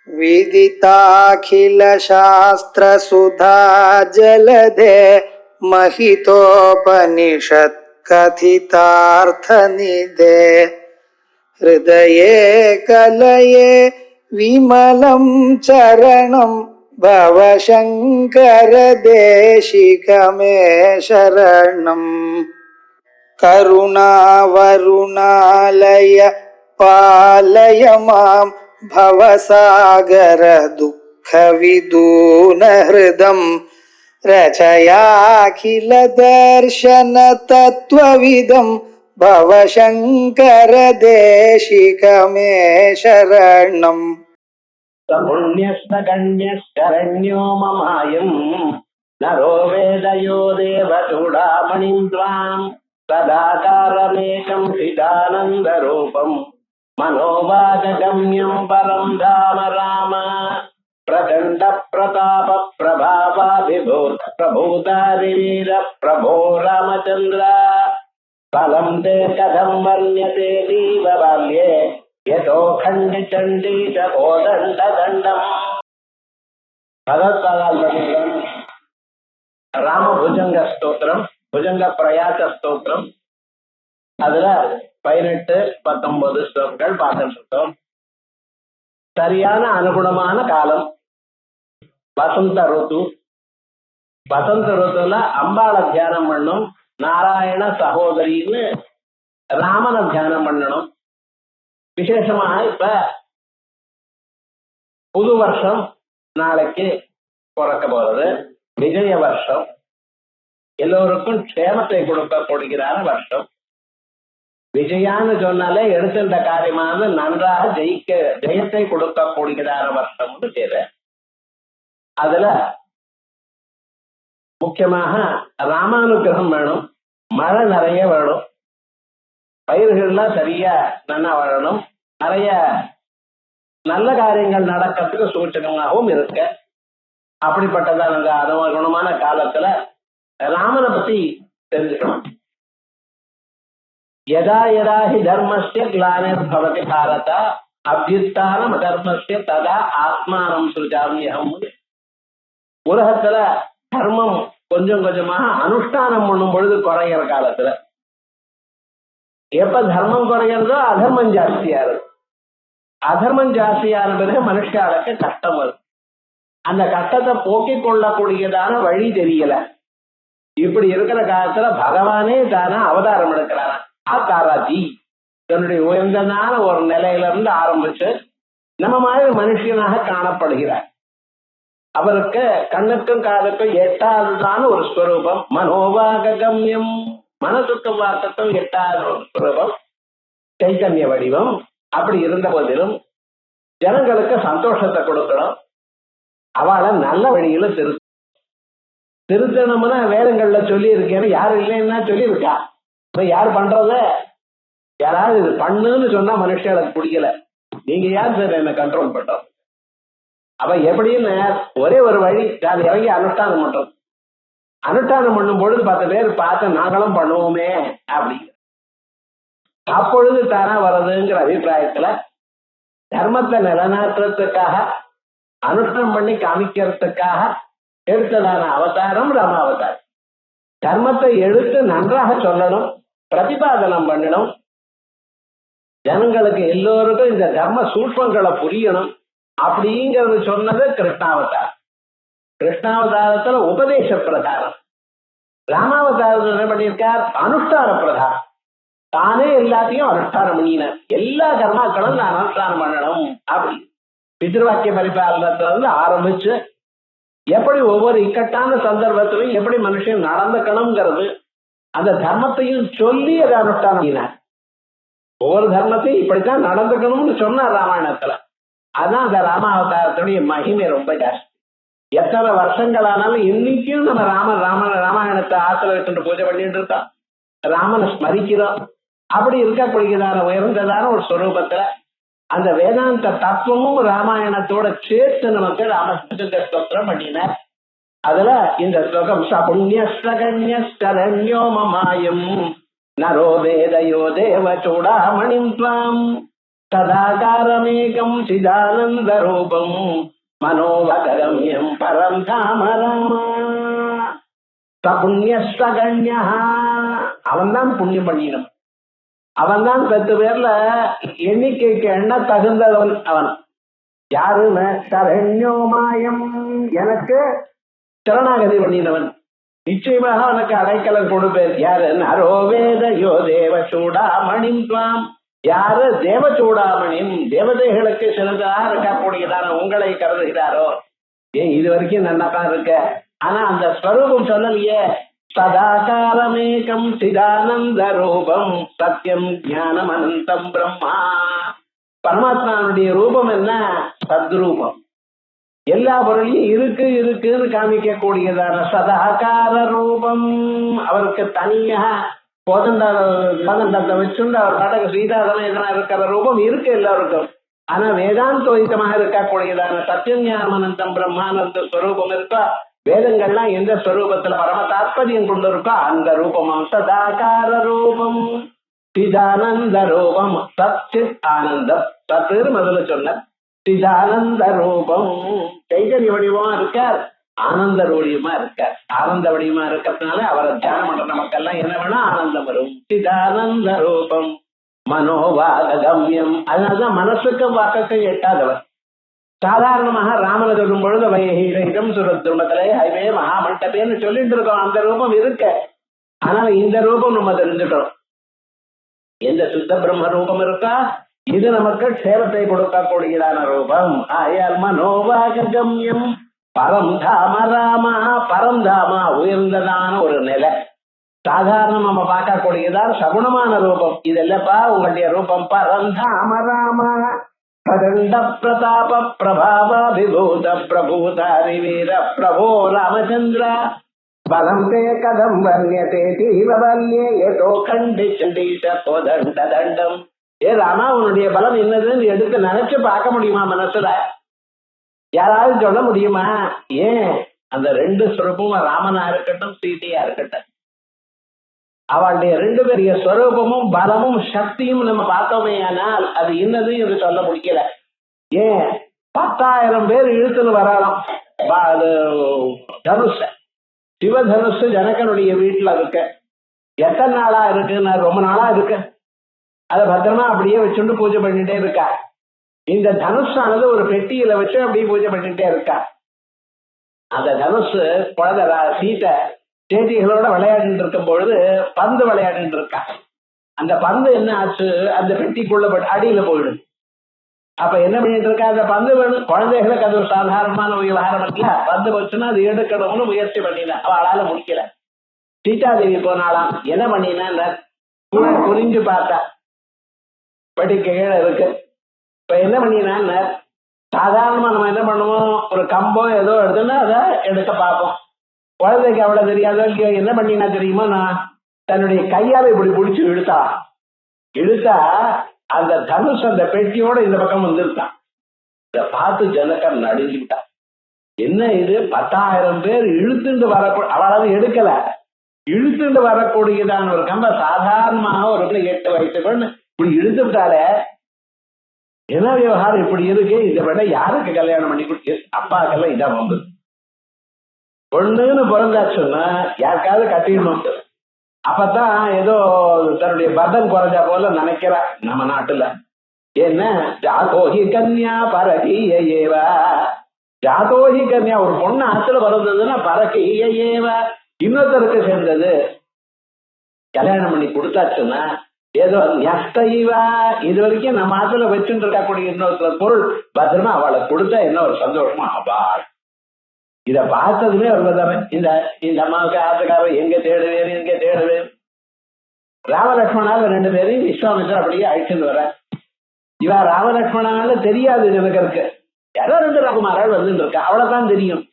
विदिताखिलशास्त्रसुधा जलधे महितोपनिषत् कथितार्थनिधे हृदये कलये विमलं चरणं भवशङ्कर देशिकमे शरणम् करुणावरुणालय पालय मां भवसागर दुःखविदून हृदं रचयाखिल दर्शन तत्त्वविदं भवशङ्कर देशिकमे शरणम् पुण्यस्तगण्यश्चरण्यो ममायम् नरो वेदयो देवचूडामणिं त्वाम् तदाकारमेकं चिदानन्दरूपम् मनोवागगम्यं परं धाम राम प्रचण्ड प्रताप प्रभावाभिभूत प्रभूतारिवीर प्रभो रामचन्द्र फलं ते कथं वर्ण्यते दीव बाल्ये यतो खण्डिचण्डी च कोदण्डदण्डम् भगवत्पादाचार्यர் ராமபுஜங்க ஸ்தோத்திரம், புஜங்க பிரயாச ஸ்தோத்திரம். அதுல 18, 19 ஸ்லோகங்கள் பார்த்துட்டு இருக்கோம். சரியான அனுகுணமான காலம் வசந்த ருத்து. வசந்த ருத்துல அம்பாளை தியானம் பண்ணும், நாராயண சகோதரின்னு ராமனை தியானம் பண்ணணும். விசேஷமா இப்ப புது வருஷம் நாளைக்கு பிறக்க போறது, விஜய வருஷம். எல்லோருக்கும் க்ஷேமத்தை கொடுக்கப்படுகிறான வருஷம். விஜயான்னு சொன்னாலே எடுத்துட்ட காரியமானது நன்றாக ஜெயத்தை கொடுக்கப்படுகிறான வருஷம்னு பேரு. அதுல முக்கியமாக ராமானுகிரகம் வேணும், மழை நிறைய வேணும், பயிர்கள்லாம் சரியா நல்லா வளரணும், நிறைய நல்ல காரியங்கள் நடக்கிறதுக்கு சூச்சகமாகவும் இருக்க. அப்படிப்பட்டதான் அந்த அனுகுணமான காலத்துல ராமனை பத்தி தெரிஞ்சுக்கணும். யதா யதா ஹி தர்மஸ்ய க்ளானிர்பவதி பாரத அபியுத்தானம் தர்மஸ்ய ததா ஆத்மானம் சுஜாமியம். உலகத்துல தர்மம் கொஞ்சம் கொஞ்சமாக அனுஷ்டானம் பண்ணும் பொழுது குறைகிற காலத்துல, எப்ப தர்மம் குறைகிறதோ அதர்மம் ஜாஸ்தியாரு. அதர்மம் ஜாஸ்தியான பிறகு மனுஷாளுக்கு கஷ்டம் வரும். அந்த கஷ்டத்தை போக்கிக் கொள்ளக்கூடியதான வழி தெரியல. இப்படி இருக்கிற காலத்துல பகவானே தானே அவதாரம் எடுக்கிறாரா. ஆகாராஜி தன்னுடைய உயர்ந்ததான ஒரு நிலையில இருந்து ஆரம்பிச்சு நம்ம மாதிரி மனுஷனாக காணப்படுகிறார். அவருக்கு கண்ணுக்கும் காதுக்கும் எட்டாவதுதான ஒரு ஸ்வரூபம், மனோவாககம்யம், மனசுக்கும் வாக்குக்கும் எட்டாத ஒரு ஸ்வரூபம், சைத்தன்ய வடிவம். அப்படி இருந்த போதிலும் ஜனங்களுக்கு சந்தோஷத்தை கொடுக்கணும், அவளை நல்ல வழியில திருத்தணும்னா வேதங்கள்ல சொல்லி இருக்கேன்னு யாரும் இல்லைன்னா சொல்லியிருக்கா. இப்ப யார் பண்றத, யாராவது இது பண்ணுன்னு சொன்னா மனுஷங்களுக்கு பிடிக்கல, நீங்க யார் சார் என்ன கண்ட்ரோல் பண்றோம். அப்ப எப்படின்னு ஒரே ஒரு வழி, அது இறங்கி அனுஷ்டானம் பண்றோம். அனுஷ்டானம் பண்ணும் பொழுது 10 பேர் பார்த்து நாங்களும் பண்ணுவோமே அப்படி, அப்பொழுது தானா வர்றதுங்கிற அபிப்பிராயத்துல தர்மத்தை நிலநாட்டுறதுக்காக அனுஷ்டானம் பண்ணி காமிக்கிறதுக்காக எடுத்ததான அவதாரம் ராம அவதாரம். தர்மத்தை எடுத்து நன்றாக சொல்லணும், பிரதிபாதனம் பண்ணணும், ஜனங்களுக்கு எல்லோருக்கும் இந்த தர்ம சூட்சங்களை புரியணும் அப்படிங்கிறது சொன்னது கிருஷ்ணாவதாரம். கிருஷ்ணாவதாரத்துல உபதேச பிரதானம். ராமாவதாரத்தில் என்ன பண்ணியிருக்கார், அனுஷ்டான பிரதானம். தானே எல்லாத்தையும் அனுஷ்டானம் பண்ணினார். எல்லா கர்மாக்களும் நான் அனுஷ்டானம் பண்ணணும் அப்படி பித்ருவாக்கிய பரிபாலனத்துல இருந்து ஆரம்பிச்சு எப்படி ஒவ்வொரு இக்கட்டான சந்தர்ப்பத்திலும் எப்படி மனுஷன் நடந்துக்கணுங்கிறது, அந்த தர்மத்தையும் சொல்லி அதை அனுஷ்டானம் பண்ணினார். ஒவ்வொரு தர்மத்தையும் இப்படித்தான் நடந்துக்கணும்னு சொன்னார் ராமாயணத்துல. அதான் அந்த ராமாவதாரத்துடைய மகிமை ரொம்ப ஜாஸ்தி. எத்தனை வருஷங்கள் ஆனாலும் இன்னைக்கும் நம்ம ராமாயணத்தை ஆத்துல வச்சுட்டு பூஜை பண்ணிட்டு இருக்கோம், ராமனை ஸ்மரிக்கிறோம். அப்படி இருக்கக்கூடியதான உயர்ந்ததான ஒரு ஸ்வரூபத்துல அந்த வேதாந்த தத்துவமும் ராமாயணத்தோட சேர்த்து நமக்கு ராமகிருஷ்ண ஸ்தோத்திரம் பண்ணினார். அதுல இந்த ஸ்லோகம் சபுண்யஸ்தகண்யஸ்தரண்யோ மமாயம் நரோ வேதயோ தேவ சூடாமணிம் த்வாம் சதாகாரமேகம் சிதானந்த ரூபம் மனோவகரம்யம் பரம் தாம ராமா. புண்ணியஸ்தகண்யா, அவன்தான் புண்ணியம் பண்ணினவன், அவன்தான் 10 பேர்ல எண்ணிக்கைக்கு எண்ண தகுந்தவன். அவன் யாருன்னு சரண்யோ மாயம், எனக்கு சரணாகதி பண்ணினவன், நிச்சயமாக அவனுக்கு அடைக்கலம் கொடுப்பேன். யாரு நரோ வேத யோ தேவ சூடாமணிம் துவாம், யாரு தேவ சூடாமணியும் தேவதைகளுக்கு சிறந்ததாக இருக்கக்கூடியதான உங்களை கருதுகிறாரோ. இது வரைக்கும் நல்லாதான் இருக்க, ஆனா அந்த ஸ்வரூபம் சொல்லலையே. சதாகாரமேகம் சிதானந்த ரூபம் சத்தியம் ஞானம் அனந்தம் பிரம்மா. பரமாத்மாவுடைய ரூபம் என்ன? சத்ரூபம், எல்லா பொருளையும் இருக்கு இருக்குன்னு காமிக்க கூடியதான சதாகார ரூபம். அவருக்கு தனியா கோதண்டத்தை வச்சுண்டு அவர் கடக சீதாதனம் எதனா இருக்கிற ரூபம் இருக்கு எல்லாருக்கும். ஆனா வேதாந்தோயிதமாக இருக்கக்கூடியதான சத்தியம் ஞானம் அனந்தம் பிரம்மானந்த ஸ்வரூபம் இருக்கா. வேதங்கள்லாம் எந்த ஸ்வரூபத்துல பரம தாற்பயம் கொண்டு இருக்கோ அந்த ரூபம் சதாகார ரூபம் சிதானந்த ரூபம் சச்சித் ஆனந்தம். சத்து முதல்ல சொன்ன சிதானந்த ரூபம், கைகறி வடிவமா இருக்கார், ஆனந்த வடிவமா இருக்கார். ஆனந்த வடிவமா இருக்கிறதுனால அவரை தியானம் பண்ற நமக்கெல்லாம் என்ன வேணா ஆனந்தம் வரும். சிதானந்த ரூபம் மனோவாகம்யம், அதனாலதான் மனசுக்கும் வாக்குக்கும் எட்டாதவர். சாதாரணமாக ராமனை சொல்லும் பொழுது வைஹீரம் சுரத்ருமத்திலே ஹைவே மகாமண்டபேன்னு சொல்லிட்டு இருக்கோம். அந்த ரூபம் இருக்க, ஆனால் இந்த ரூபம் நம்ம தெரிஞ்சுக்கிறோம். எந்த சுத்த பிரம்ம ரூபம் இருக்கா, இது நமக்கு க்ஷேமத்தை கொடுக்கக்கூடியதான ரூபம். ஆயால் மனோவாகம்யம் பரம் தாம ராமா. பரந்தாமா உயர்ந்ததான ஒரு நிலை. சாதாரண நம்ம பார்க்கக்கூடியதான் சகுணமான ரூபம். இது இல்லப்பா உங்களுடைய ரூபம். பரந்தாம ராமா பிரதண்ட பிரதாப பிரபாவிபூத பிரபூதாரி வீர பிரபோ ராமச்சந்திர பலம் தே கதம் வர்ணியதே தீவல்யே ஏதோ கண்டி சண்டீச கோதண்ட தண்டம். ஏ ராமா, உன்னுடைய பலம் என்னதுன்னு எடுத்து நினைச்சு பார்க்க முடியுமா? மனசுல யாராவது சொல்ல முடியுமா? ஏன் அந்த 2 ஸ்வரூபமும் ராமனா இருக்கட்டும் சீதையா இருக்கட்டும், அவளுடைய 2 பெரிய ஸ்வரூபமும் பலமும் சக்தியும் நம்ம பார்த்தோமே, ஆனால் அது என்னது என்று சொல்ல முடியல. ஏன் 10,000 பேர் இழுத்துன்னு வராலாம் தனுஷ. சிவதனுஷு ஜனகனுடைய வீட்டுல இருக்க. எத்தனை நாளா இருக்குன்னு? ரொம்ப நாளா இருக்கு. அதை பத்திரமா அப்படியே வச்சுட்டு பூஜை பண்ணிட்டே இருக்கா. இந்த தனுஷானது ஒரு பெட்டியில வச்சு அப்படியே பூஜை பண்ணிட்டே இருக்கா. அந்த தனுஷு குழந்தை சீதை சேட்டிகளோட விளையாடிட்டு இருக்கும் பொழுது பந்து விளையாடிட்டு இருக்கா. அந்த பந்து என்ன ஆச்சு? அந்த பெட்டிக்குள்ள அடியில போயிடுது. அப்ப என்ன பண்ணிட்டு இருக்கா? அந்த பந்து வேணும். குழந்தைகளுக்கு அது ஒரு சாதாரணமான விவகாரம் இல்ல. பந்து வச்சுன்னா அது எடுக்கணும்னு முயற்சி பண்ணினா அவளால முடிக்கல. சீதாதேவி போனாலாம். என்ன பண்ணினா புரிஞ்சு பார்த்தா பட்டி கீழே இருக்கு. இப்ப என்ன பண்ணினா, சாதாரணமா நம்ம என்ன பண்ணுவோம், ஒரு கம்போ ஏதோ எடுத்துன்னா அதை எடுக்க பார்ப்போம். குழந்தைக்கு அவ்வளவு தெரியாதோ இல்லையோ, என்ன பண்ணினா தெரியுமா, நான் தன்னுடைய கையால இப்படி பிடிச்சி இழுத்தா அந்த தனுஷ் அந்த பெட்டியோட இந்த பக்கம் வந்துருக்கான். இதை பார்த்து ஜனகர் நடுங்கிட்டான். என்ன இது, 10,000 பேர் இழுத்துட்டு அவளால எடுக்கல, இழுத்துட்டு வரக்கூடியதான ஒரு கம்ப சாதாரணமாக ஒரு 8 வயசு பெண் இப்படி இழுத்துட்டாலே என்ன விவகாரம் இப்படி இருக்கு. இதை விட யாருக்கு கல்யாணம் பண்ணி கொடுத்து? அப்பாக்கெல்லாம் இதான் வந்து பொண்ணுன்னு பிறந்தாச்சுன்னா யாருக்காவது கட்டிடணும். அப்பதான் ஏதோ தன்னுடைய பதம் குறைஞ்சா போல நினைக்கிறா நம்ம நாட்டுல. என்ன ஜாதோஹி கன்யா பரகீயேவா, ஜாதோஹி கன்யா ஒரு பொண்ணு ஆத்துல பிறந்ததுன்னா பரகீயேவா இன்னொருத்தருக்கு சேர்ந்தது. கல்யாணம் பண்ணி கொடுத்தாச்சுன்னா ஏதோ நெஸ்தைவா இது வரைக்கும் நம்ம ஆத்துல வச்சுட்டு இருக்கக்கூடிய இன்னொருத்தர் பொருள் பத்திரமா அவளை கொடுத்தா என்ன ஒரு சந்தோஷமா அவா. இத பார்த்ததுமே வருவதான இந்த அம்மாவுக்கு ஆத்துக்காரர் எங்க தேடுவேன். ராமலட்சுமணால 2 பேரையும் விஸ்வாமித்திரர் அப்படியே அழைச்சிட்டு வர. இவ ராமலட்சுமணால தெரியாது ஜனகருக்கு. யாரோ 2 ராகுமாரால் வந்துட்டு இருக்கா, அவ்வளவுதான் தெரியும்.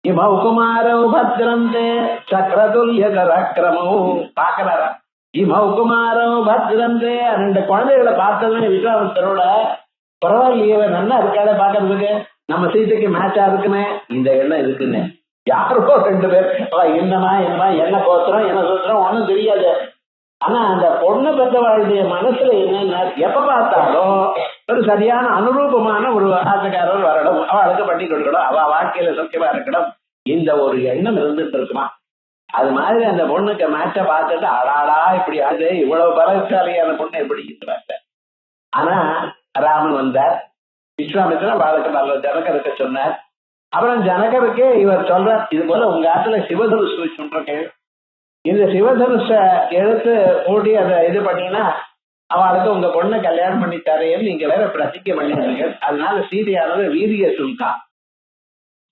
இமௌ குமாரோ பத்ரந்தே சக்கரதுல்ய கரக்ரமோ பாக்கிறாரா. இமௌ குமாரோ பத்ரந்தே 2 குழந்தைகளை பார்த்ததுமே விஸ்வாமித்திரோட பரவாயில்லையே நல்லா இருக்காளே பாக்குறதுக்கு, நம்ம சீதைக்கு மேட்சா இருக்குன்னு இந்த எண்ணம் இருக்குன்னு. யாரோ 2 பேர் என்னமா என்ன கோத்திரம் என்ன சூத்திரம் ஒன்னும் தெரியாது. ஆனா அந்த பொண்ணு பெற்றவாளுடைய மனசுல என்னன்னா எப்ப பார்த்தாலும் ஒரு சரியான அனுரூபமான ஒரு ஆசைக்காரர் வரணும், அவளுக்கு பண்ணி கொடுக்கணும், அவ வாழ்க்கையில சத்தியமா இருக்கணும், இந்த ஒரு எண்ணம் இருந்துட்டு இருக்குமா. அது மாதிரி அந்த பொண்ணுக்கு மேட்ச பார்த்துட்டு அடாடா இப்படி ஆகுது, இவ்வளவு பலசாலியான பொண்ணு எப்படி இருக்கிறாங்க. ஆனா ராமன் வந்தார், விஸ்வாமித்திரன் அவளுக்கு நல்ல ஜனகருக்கு சொன்னார். அப்புறம் ஜனகருக்கு இவர் சொல்றார், இது போல உங்க ஆத்துல சிவதனுசு சொல்றேன், இந்த சிவதனுஷ எடுத்து ஓடி அதை இது பண்ணினா அவளுக்கு உங்க பொண்ணை கல்யாணம் பண்ணி தரேன்னு நீங்க வேற பிரசிக்க பண்ணிடுறீங்க. அதனால சீதையானது வீரிய சுல்கா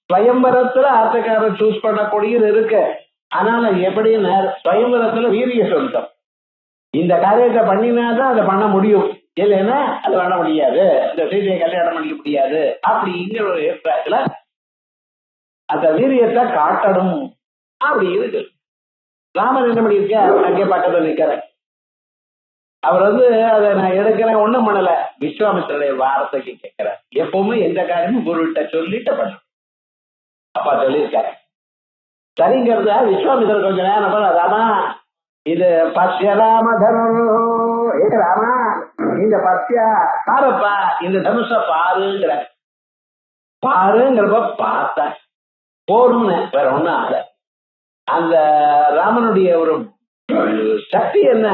ஸ்வயம்பரத்துல ஆசைக்காரர் சூஸ் பண்ணக்கூடியது இருக்கு. ஆனால எப்படின்னு ஸ்வயம்பரத்துல வீரிய சுல்கம் இந்த காரியத்தை பண்ணினாதான் அதை பண்ண முடியும், இல்லைன்னா அது பண்ண முடியாது, இந்த சீதையை கல்யாணம் பண்ணிக்க முடியாது. அப்படிங்கிற ஒரு ஏற்பாட்டுல அந்த வீரியத்தை காட்டணும் அப்படி இருக்கு. ராமன் என்ன பண்ணியிருக்க, அங்கே பக்கத்துல நிக்கிறேன். அவர் அதை நான் எடுக்கிறேன், ஒண்ணும் பண்ணல, விஸ்வாமித்திரனுடைய வார்த்தைக்கு கேட்கிறேன். எப்பவுமே எந்த காரியமும் குருவிட்ட சொல்லிட்டு பண்ண அப்பா சொல்லியிருக்காரு. சரிங்கிறத விஸ்வாமித்திரர் கொஞ்ச நேரம் அதான் இது பஸ்ய ராமதனு ராமா, இந்த பஸ்யா பாருப்பா, இந்த தனுஷ பாருங்கிற பாருங்கிறப்ப பார்த்தேன் போரும்னு வேற ஒண்ணும் ஆகல. அந்த ராமனுடைய ஒரு சக்தி என்ன,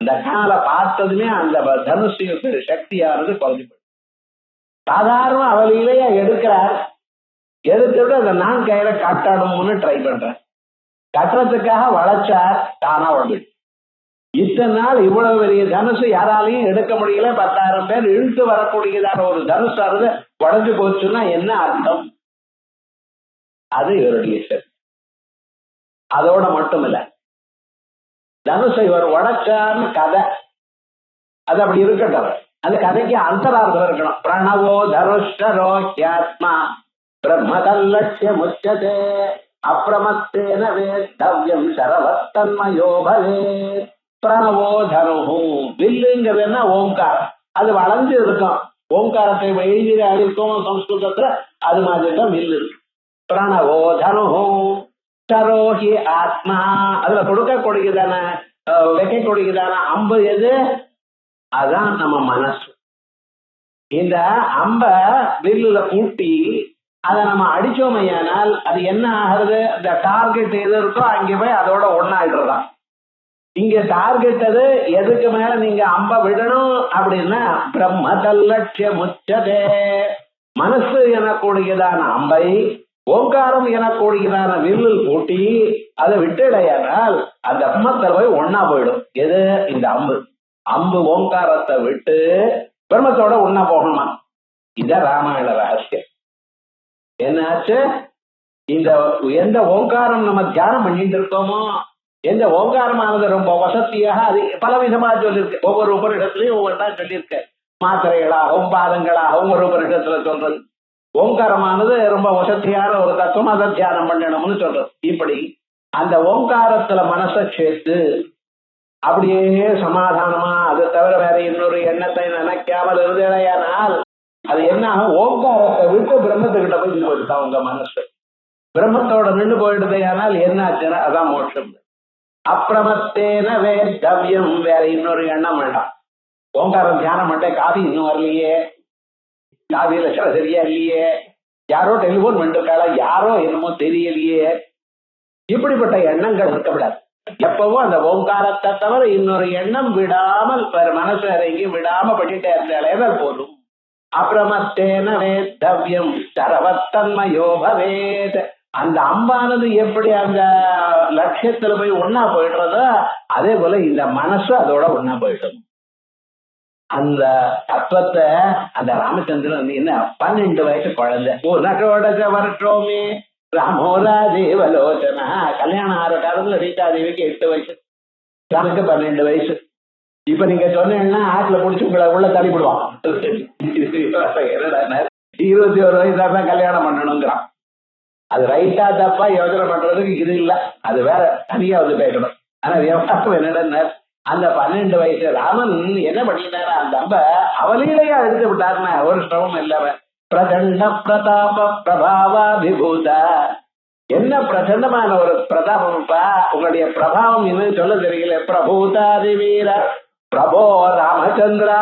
இந்த காலை பார்த்ததுமே அந்த தனுஷுக்கு சக்தியானது குறைஞ்சு போயிடும். சாதாரண அவளிலேயே எடுக்கிறார், எடுத்துட்டு அதை நான் கையில கட்டணும்னு ட்ரை பண்றேன். கட்டுறதுக்காக வளைச்சார், தானா உடம்பு. இத்தனை நாள் இவ்வளவு பெரிய தனுசு யாராலையும் எடுக்க முடியல, 10,000 பேர் இழுத்து வரக்கூடியதான ஒரு தனுஷானது உடஞ்சு போச்சுன்னா என்ன அர்த்தம்? அது இவருடைய சக்தி. அதோட மட்டும் இல்ல, தனுஷை இவர் உடைச்சார்னு கதை அது அப்படி இருக்கட்டும், அந்த கதைக்கு அந்தரார்த்தம் இருக்கணும். பிரணவோ தனுஷரோ ஹ்யாத்மா பிரம்மதல்லட்சிய முச்சதே அப்ரமத்தேன வேத்தவ்யம் சரவத்தன்மயோ பவே. பிரணவோ தனுஹு, வில்லுங்கிறது என்ன, ஓங்காரம். அது வளைஞ்சு இருக்கும், ஓங்காரத்தை எழுதி அடிக்கும் சம்ஸ்கிருதத்துல, அது மாதிரி தான் வில்லு இருக்கு. பிரணவோ தனுஹு சரோஹி ஆத்மா, அதுல கொடுக்கக்கூடியதான வைக்கக்கூடியதான அம்பு எது, அதான் நம்ம மனசு. இந்த அம்ப வில்லுல பூட்டி அதை நம்ம அடிச்சோமையானால் அது என்ன ஆகுறது, இந்த டார்கெட் எது இருக்கோ அங்கே போய் அதோட ஒன்னாயிடுறதான். இங்க டார்கெட் அது எதுக்கு மேல நீங்க அம்ப விடணும் அப்படின்னா பிரம்மதல்லட்சிய முச்சதே, மனசு எனக்கூடியதான அம்பை ஓங்காரம் எனக்கூடியதான வில்லில் பூட்டி அதை விட்டுடையானால் அந்த பிரம்மத்தில் போய் ஒன்னா போயிடும். எது, இந்த அம்பு. அம்பு ஓங்காரத்தை விட்டு பிரம்மத்தோட ஒன்னா போகணுமா. இத ராமாயண ரகசியம். என்னாச்சு, இந்த எந்த ஓங்காரம் நம்ம தியானம் பண்ணிட்டு இருக்கோமோ, எந்த ஓங்காரமானது ரொம்ப வசதியாக, அது பலவிதமா சொல்லியிருக்கு. ஒவ்வொரு உபரிடத்துலயும் ஒவ்வொன்றா சொல்லியிருக்க. மாத்திரைகளாகவும் பாதங்களாகவும் ஒரு உபரிடத்துல சொல்றது. ஓங்காரமானது ரொம்ப வசதியான ஒரு தத்துவம், அதை தியானம் பண்ணணும்னு சொல்றது. இப்படி அந்த ஓங்காரத்துல மனசை சேர்த்து அப்படியே சமாதானமா, அதை தவிர வேற இன்னொரு எண்ணத்தை நினைக்காமல் இருந்தேனால் அது என்ன ஆகும், ஓங்காரத்தை விட்டு பிரம்மத்துக்கிட்ட போய் போயிடுதான் உங்க மனசு. பிரம்மத்தோட நின்று போயிடுதையானால் என்ன ஆச்சுன்னா அதான் மோட்சம். அப்பிரமத்தேன வேத்தவ்யம், வேற இன்னொரு எண்ணம் வேண்டாம். ஓங்காரம் தியானம் பண்ண காஃபி இன்னும் வரலையே, காஃபி லட்சணம் சரியா இல்லையே, யாரோ டெலிபோன் பண்ணிருக்காளா, யாரோ என்னமோ தெரியலையே, இப்படிப்பட்ட எண்ணங்கள் இருக்கக்கூடாது. எப்பவும் அந்த ஓங்காரத்தை தவிர இன்னொரு எண்ணம் விடாமல் மனசு இறங்கி விடாம பண்ணிட்டே இருந்தாலே போதும். அப்பிரமத்தேன வேத்தவ்யம் சரவத்தன்மயோ பவேத். அந்த அம்பானது எப்படி அந்த லட்சியத்துல போய் ஒன்னா போயிடுறதோ அதே போல இந்த மனசு அதோட ஒன்னா போயிடும். அந்த தத்துவத்தை அந்த ராமச்சந்திரன் என்ன 12 வயசு குழந்தை, வரட்டோமே ராமோரா தேவலோச்சனா, கல்யாணம் ஆற காலத்துல சீதாதேவிக்கு 8 வயசு, ராமனுக்கு 12 வயசு. இப்ப நீங்க சொன்னீங்கன்னா ஆட்டுல புடிச்சு உங்களை உள்ள தள்ளிவிடுவான். 21 வயசுதான் கல்யாணம் பண்ணணுங்கிறான். அது ரைட்டா தப்பா யோசனை பண்றதுக்கு இது இல்ல, அது வேற தனியா பேசணும். ஆனா விவகாரம் என்னடா, அந்த 12 வயசு ராமன் என்ன பண்ணிட்டாரு, அந்த அம்ப அவளிலேயே எடுத்து விட்டாருன்னா ஒரு சிரமம் இல்லவன். பிரதண்ட பிரதாப பிரபாவா விபூத என்ன பிரச்சண்டமான ஒரு பிரதாபம்ப்பா, உங்களுடைய பிரபாவம் இன்னும் சொல்ல தெரியல. பிரபூதாதி வீர பிரபோ ராமச்சந்திரா,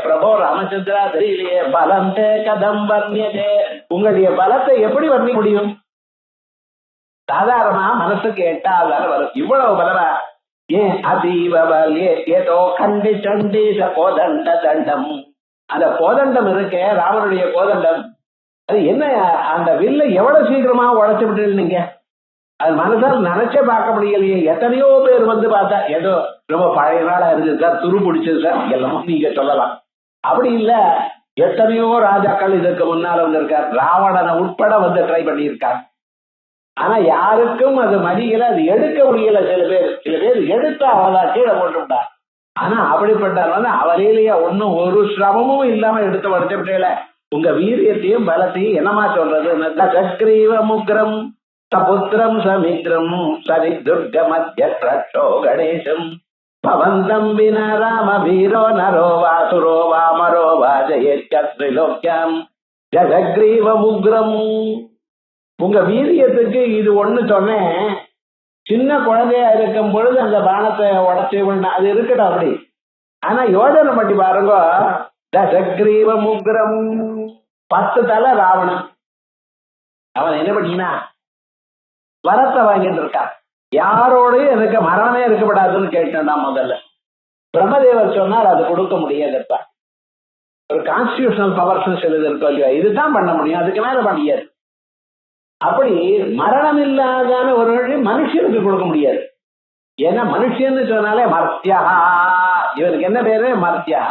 பிரபோ ராமச்சந்திரா தெரியலையே. பலம் தே கதம் வர்ணியதே, உங்களுடைய பலத்தை எப்படி வர்ணிக்க முடியும்? சாதாரணமா மனசுக்கு எட்டாவதால வரும். இவ்வளவு பலமா? ஏன் அதீவ ஏதோ கண்டி சண்டீச கோதண்ட தண்டம், அந்த கோதண்டம் இருக்கே ராவனுடைய கோதண்டம், அது என்ன அந்த வில்லை எவ்வளவு சீக்கிரமா உடைச்சு விட்டு நீங்க அது மனசால் நினைச்சே பார்க்க முடியலையே. எத்தனையோ பேர் வந்து பார்த்தா ஏதோ ரொம்ப பழைய நாளா இருக்குது சார், துரு பிடிச்சது சார், எல்லாமே நீங்க சொல்லலாம். அப்படி இல்ல, எத்தனையோ ராஜாக்கள் இதற்கு முன்னால வந்திருக்கார், ராவணனை உட்பட வந்து ட்ரை பண்ணியிருக்கார். ஆனா யாருக்கும் அது மடியல, அது எடுக்க முடியல. சில பேர் எடுத்தா அவதான் கீழே போட்டுவிட்டார். ஆனா அப்படிப்பட்டவன் அவரையிலேயே ஒன்னும் ஒரு சிரமமும் இல்லாம எடுத்து வளர்த்துட்டேல. உங்க வீரியத்தையும் பலத்தையும் என்னமா சொல்றது? சக்ரீவ முக்ரம் சபுத்திரம் சமித்ரம் சரி துர்க மத்திய பிரட்சோ கணேசம் பவந்தம் வின ராம வீரோ நரோ வாசுரோ வாமரோ வாஜயேத்ரிலோக்கியம் ஜக்ரீவ முக்ரம். உங்க வீரியத்துக்கு இது ஒண்ணு சொன்னேன். சின்ன குழந்தையா இருக்கும் பொழுது அந்த பானத்தை உடச்சி அது இருக்கட்டும் அப்படி. ஆனா யோஜனை பண்ணி பாருங்க, தசக்ரீவ முக்ரம், 10 தலை ராவணன். அவன் என்ன பண்ணினா வரத்தை வாங்கிட்டு இருக்கான். யாரோடையும் எனக்கு மரணமே இருக்கப்படாதுன்னு கேட்டேன் நான் முதல்ல. பிரம்மதேவர் சொன்னார் அது கொடுக்க முடியாதுப்பா. ஒரு கான்ஸ்டிடியூஷனல் பவர்ஸ் சிலது இருக்கோ இல்லையா, இதுதான் பண்ண முடியும், அதுக்கு மேல முடியாது. அப்படி மரணம் இல்லாதான ஒரு வழி மனுஷனுக்கு கொடுக்க முடியாது. ஏன்னா மனுஷன்னு சொன்னாலே மர்த்தியா, இவருக்கு என்ன பேரு? மர்த்தியா.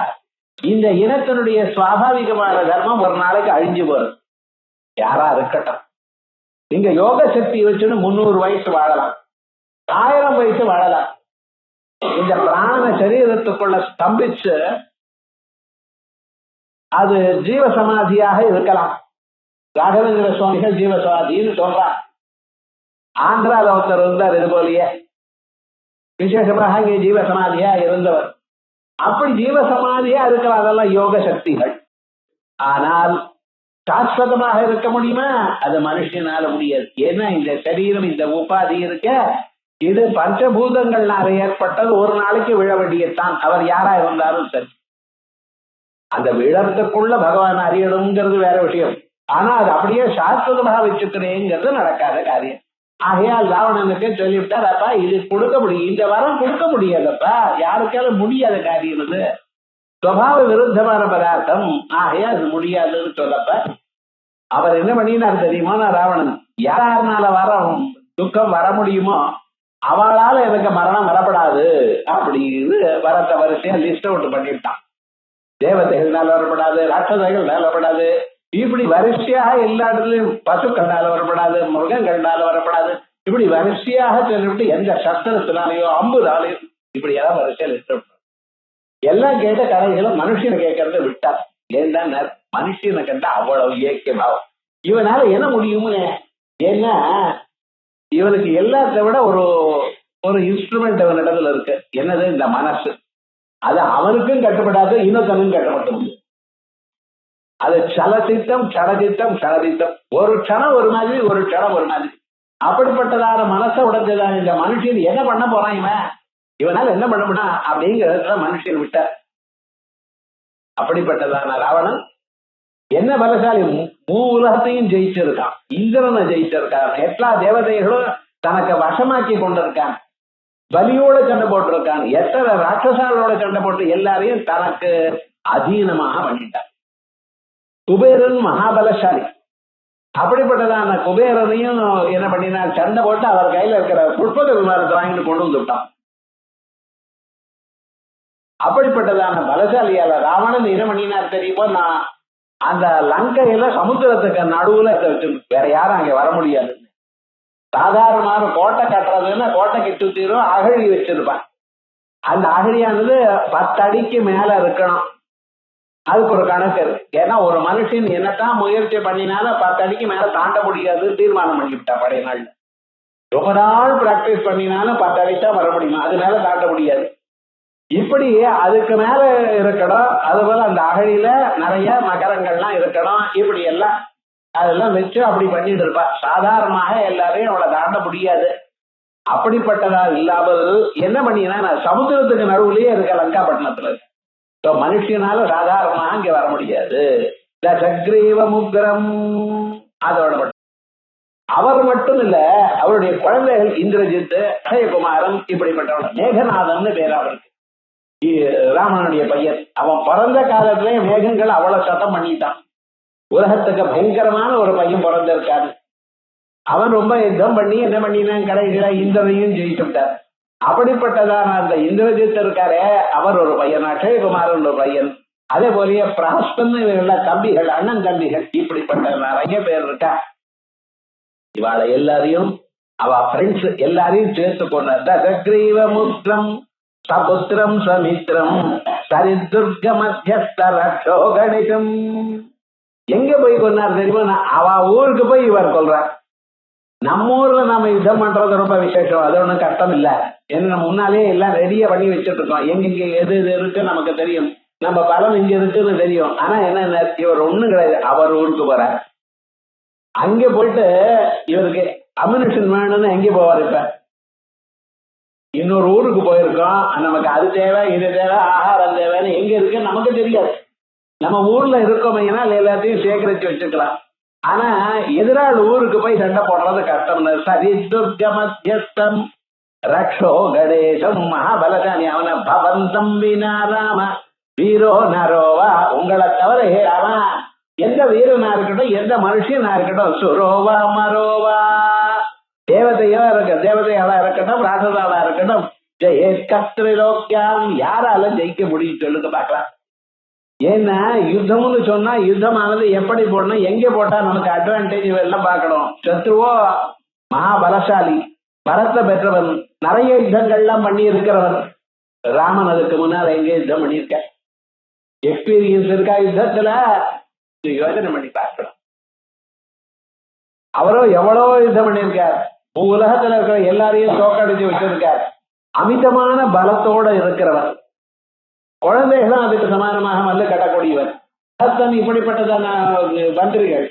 இந்த இனத்தினுடைய சுவாபாவிகமான தர்மம் ஒரு நாளைக்கு அழிஞ்சு போறது. யாரா இருக்கட்டும், நீங்க யோக சக்தி வச்சுன்னு 300 வயசு வாழலாம், 1000 வயசு வாழலாம். இந்த பிராண சரீரத்துக்குள்ள ஸ்தம்பிச்சு அது ஜீவசமாதியாக இருக்கலாம். ராகவேந்திர சுவாமிகள் ஜீவசமாதின்னு சொல்றார். ஆந்திரால ஒருத்தர் இருந்தார் இது போலயே, விசேஷமாக இங்கே ஜீவசமாதியா இருந்தவர். அப்படி ஜீவசமாதியா இருக்கலாம், அதெல்லாம் யோக சக்திகள். ஆனால் சாஸ்வதமாக இருக்க முடியுமா? அது மனுஷனால முடியாது. ஏன்னா இந்த சரீரம், இந்த உபாதி இருக்க, இது பஞ்சபூதங்கள்னால ஏற்பட்டது. ஒரு நாளைக்கு விழ வேண்டியதுதான், அவர் யாரா இருந்தாலும் சரி. அந்த விழத்துக்குள்ள பகவான் அறியணுங்கிறது வேற விஷயம். ஆனா அது அப்படியே சாஸ்வதமாக வச்சுக்கிறேங்கிறது நடக்காத காரியம். ஆகையால் ராவணனுக்கு சொல்லிவிட்டார், அப்பா இது கொடுக்க முடியும், இந்த வரம் கொடுக்க முடியாதப்பா, யாருக்காலும் முடியாத காரியம் இது, சுபாவ விருத்தமான பதார்த்தம், ஆகையால் அது முடியாதுன்னு சொல்லப்ப அவர் என்ன பண்ணினார் தெரியுமா? ராவணன் யாருனால வரம் துக்கம் வர முடியுமோ அவளால எனக்கு மரணம் வரப்படாது அப்படின்னு வரத்தை வரிசையா லிஸ்ட் அவுட் பண்ணிவிட்டான். தேவதைகள்னால வரப்படாது, ராட்சதைகள்னால வரப்படாது, இப்படி வரிசையாக எல்லா இடத்துலயும் பசுக்கள்னால வரப்படாது, மிருகங்கள்னால வரப்படாது, இப்படி வரிசையாக சொல்லிவிட்டு எந்த சஸ்திரத்தினாலேயோ அம்புனாலேயோ இப்படி எல்லாம் வரிசையா லிஸ்ட் அவுட் எல்லாம் கேட்ட கதைகளும் மனுஷனை கேட்கறத விட்டார். ஏன்னா மனுஷனை கண்டா அவ்வளவு இயக்கமாகும். இவனால என்ன முடியும்னு, ஏன்னா இவனுக்கு எல்லாத்த விட ஒரு இன்ஸ்ட்ருமெண்ட் அவன் இடத்துல இருக்கு. என்னது? இந்த மனசு. அது அவனுக்கும் கட்டுப்படாது, இன்னொருத்தனுக்கும் கட்டுப்பட்டு. அது சலசித்தம் சடசித்தம் சடசித்தம், ஒரு க்ஷணம் ஒரு மாதிரி, ஒரு க்ஷணம் ஒரு மாதிரி. அப்படிப்பட்டதான மனசை உடைஞ்சதான இந்த மனுஷன் என்ன பண்ண போறான்? இவனால என்ன பண்ண முடியும் அப்படிங்கிறத மனுஷன் விட்டார். அப்படிப்பட்டதான ராவணன் என்ன பலசாலி, உலகத்தையும் ஜெயிச்சிருக்கான், இந்திரனை ஜெயிச்சிருக்கான், எல்லா தேவதைகளும் தனக்கு வசமாக்கி கொண்டிருக்கான், பலியோட சண்டை போட்டிருக்கான், எத்தனை ராட்சசாலோட சண்டை போட்டு எல்லாரையும் தனக்கு அதீனமாக பண்ணிட்டான். குபேரன் மகாபலசாலி. அப்படிப்பட்டதான குபேரனையும் என்ன பண்ணினான்? சண்டை போட்டு அவர் கையில இருக்கிற புஷ்பக விமானத்தை வாங்கிட்டு கொண்டு வந்துட்டான். அப்படிப்பட்டதான பலசாலியால ராவணன் என்ன பண்ணினார் தெரியுமோ? நான் அந்த லங்கையில சமுத்திரத்துக்கு நடுவுல வேற யாரும் அங்க வர முடியாது. சாதாரணமான கோட்டை கட்டுறதுன்னா கோட்டைக்கு சுத்திரும் அகழி வச்சிருப்பான். அந்த அகழியானது 10 அடிக்கு மேல இருக்கணும். அதுக்கு ஒரு கணக்கு இருக்கு. ஏன்னா ஒரு மனுஷன் என்னத்தான் முயற்சி பண்ணினாலும் 10 அடிக்கு மேல தாண்ட முடியாது தீர்மானம் பண்ணிவிட்டா பழைய நாள்ல. ரொம்ப நாள் பிராக்டிஸ் பண்ணினாலும் 10 அடி தான் வர முடியுமா, அது மேல தாண்ட முடியாது. இப்படி அதுக்கு மேல இருக்கணும். அதுபோல அந்த அகழியில நிறைய மகரங்கள்லாம் இருக்கணும். இப்படி எல்லாம் அதெல்லாம் வச்சு அப்படி பண்ணிட்டு இருப்பா. சாதாரணமாக எல்லாரையும் அவளை தாண்ட முடியாது. அப்படிப்பட்டதா இல்லாமல் என்ன பண்ணினா சமுத்திரத்துக்கு நடுவுலயே இருக்க லங்காபட்டினத்துல மனுஷனால சாதாரணமாக இங்க வர முடியாது. சக்ரீவ முக்ரம் அதோட அவர் மட்டும் இல்ல, அவருடைய குழந்தைகள் இந்திரஜித், அக்ஷயகுமாரன், இப்படிப்பட்டவன். மேகநாதன் பேர் அவருக்கு, ராமனுடைய பையன். அவன் பிறந்த காலத்திலே மேகங்கள் அவ்வளவு சத்தம் பண்ணிட்டான். உலகத்துக்கு பயங்கரமான ஒரு பையன் பிறந்திருக்காரு. அவன் ரொம்ப யுத்தம் பண்ணி என்ன பண்ணினான், கடைசியில இந்திரனையும் ஜெயிச்சுட்டார். அப்படிப்பட்டதான அந்த இந்திரஜித் இருக்காரே, அவர் ஒரு பையன், அக்ஷயகுமாரன் ஒரு பையன். அதே போலயே பிராஸ்தன் தம்பிகள், அண்ணன் தம்பிகள், இப்படிப்பட்ட நிறைய பேர் இருக்கா. இவாளை எல்லாரையும் அவ ஃப்ரெண்ட்ஸ் எல்லாரையும் சேர்த்து கொண்டார். சக்ரீவமுத்ரம் சபுத்திரம் சமித்ரம் சரிதுர்க மத்தியஸ்த ரக்ஷோ கணிதம். எங்க போய் கொண்டார் தெரியுமா? அவ ஊருக்கு போய் இவர் கொள்றார். நம்ம ஊர்ல நாம யுத்தம் பண்றது ரொம்ப விசேஷம், அது ஒண்ணும் கஷ்டம் இல்ல. என்ன முன்னாலேயே எல்லாம் ரெடியா பண்ணி வச்சுட்டு இருக்கோம். எங்க எது எது இருக்கு நமக்கு தெரியும், நம்ம பலம் இங்க இருக்குன்னு தெரியும். ஆனா என்ன, இவர் ஒண்ணும் கிடையாது, அவர் ஊருக்கு போறார். அங்க போயிட்டு இவருக்கு அம்யூனிஷன் வேணும்னு எங்கே போவார்? இப்ப இன்னொரு ஊருக்கு போயிருக்கோம், நமக்கு அது தேவை இது தேவை ஆகாரம் தேவைன்னு எங்க இருக்கு நமக்கு தெரியாது. நம்ம ஊர்ல இருக்கோம்னா எல்லாத்தையும் சேகரிச்சு வச்சுக்கலாம். ஆனா எதிராள் ஊருக்கு போய் சண்டை போடுறது கஷ்டம். சரிதுர்க மத்தியஸ்தம் ரக்ஷோ கணேசம் மகாபலசாலி அவன பவந்தம் வினாராம வீரோ நரோவா. உங்களை தவிர அவன் எந்த வீரனா இருக்கட்டும், எந்த மனுஷனா இருக்கட்டும், சுரோவா மரோவா, தேவதையாளா இருக்கட்டும், ராசதாளா இருக்கட்டும், ஜெயஸ்திரிலோக்கியம், யாரால ஜெயிக்க முடியும் சொல்லுங்க பார்க்கலாம். ஏன்னா யுத்தம்னு சொன்னா யுத்தமானது எப்படி போடணும், எங்க போட்டா நமக்கு அட்வான்டேஜ் எல்லாம் பார்க்கணும். சத்ருவோ மகாபலசாலி, பலத்தை பெற்றவன், நிறைய யுத்தங்கள்லாம் பண்ணி இருக்கிறவன். ராமன் அதுக்கு முன்னால் எங்க யுத்தம் பண்ணியிருக்க, எக்ஸ்பீரியன்ஸ் இருக்கா யுத்தத்துல, யோசனை பண்ணி பார்க்கணும். அவரோ எவ்வளவோ யுத்தம் பண்ணியிருக்கார், உலகத்துல இருக்கிற எல்லாரையும் தோக்கடிச்சு வச்சிருக்கார். அமிதமான பலத்தோட இருக்கிறவர். குழந்தைகளும் அதுக்கு சமானமாக மல்லு கட்டக்கூடியவர். இப்படிப்பட்டதான மந்திரிகள்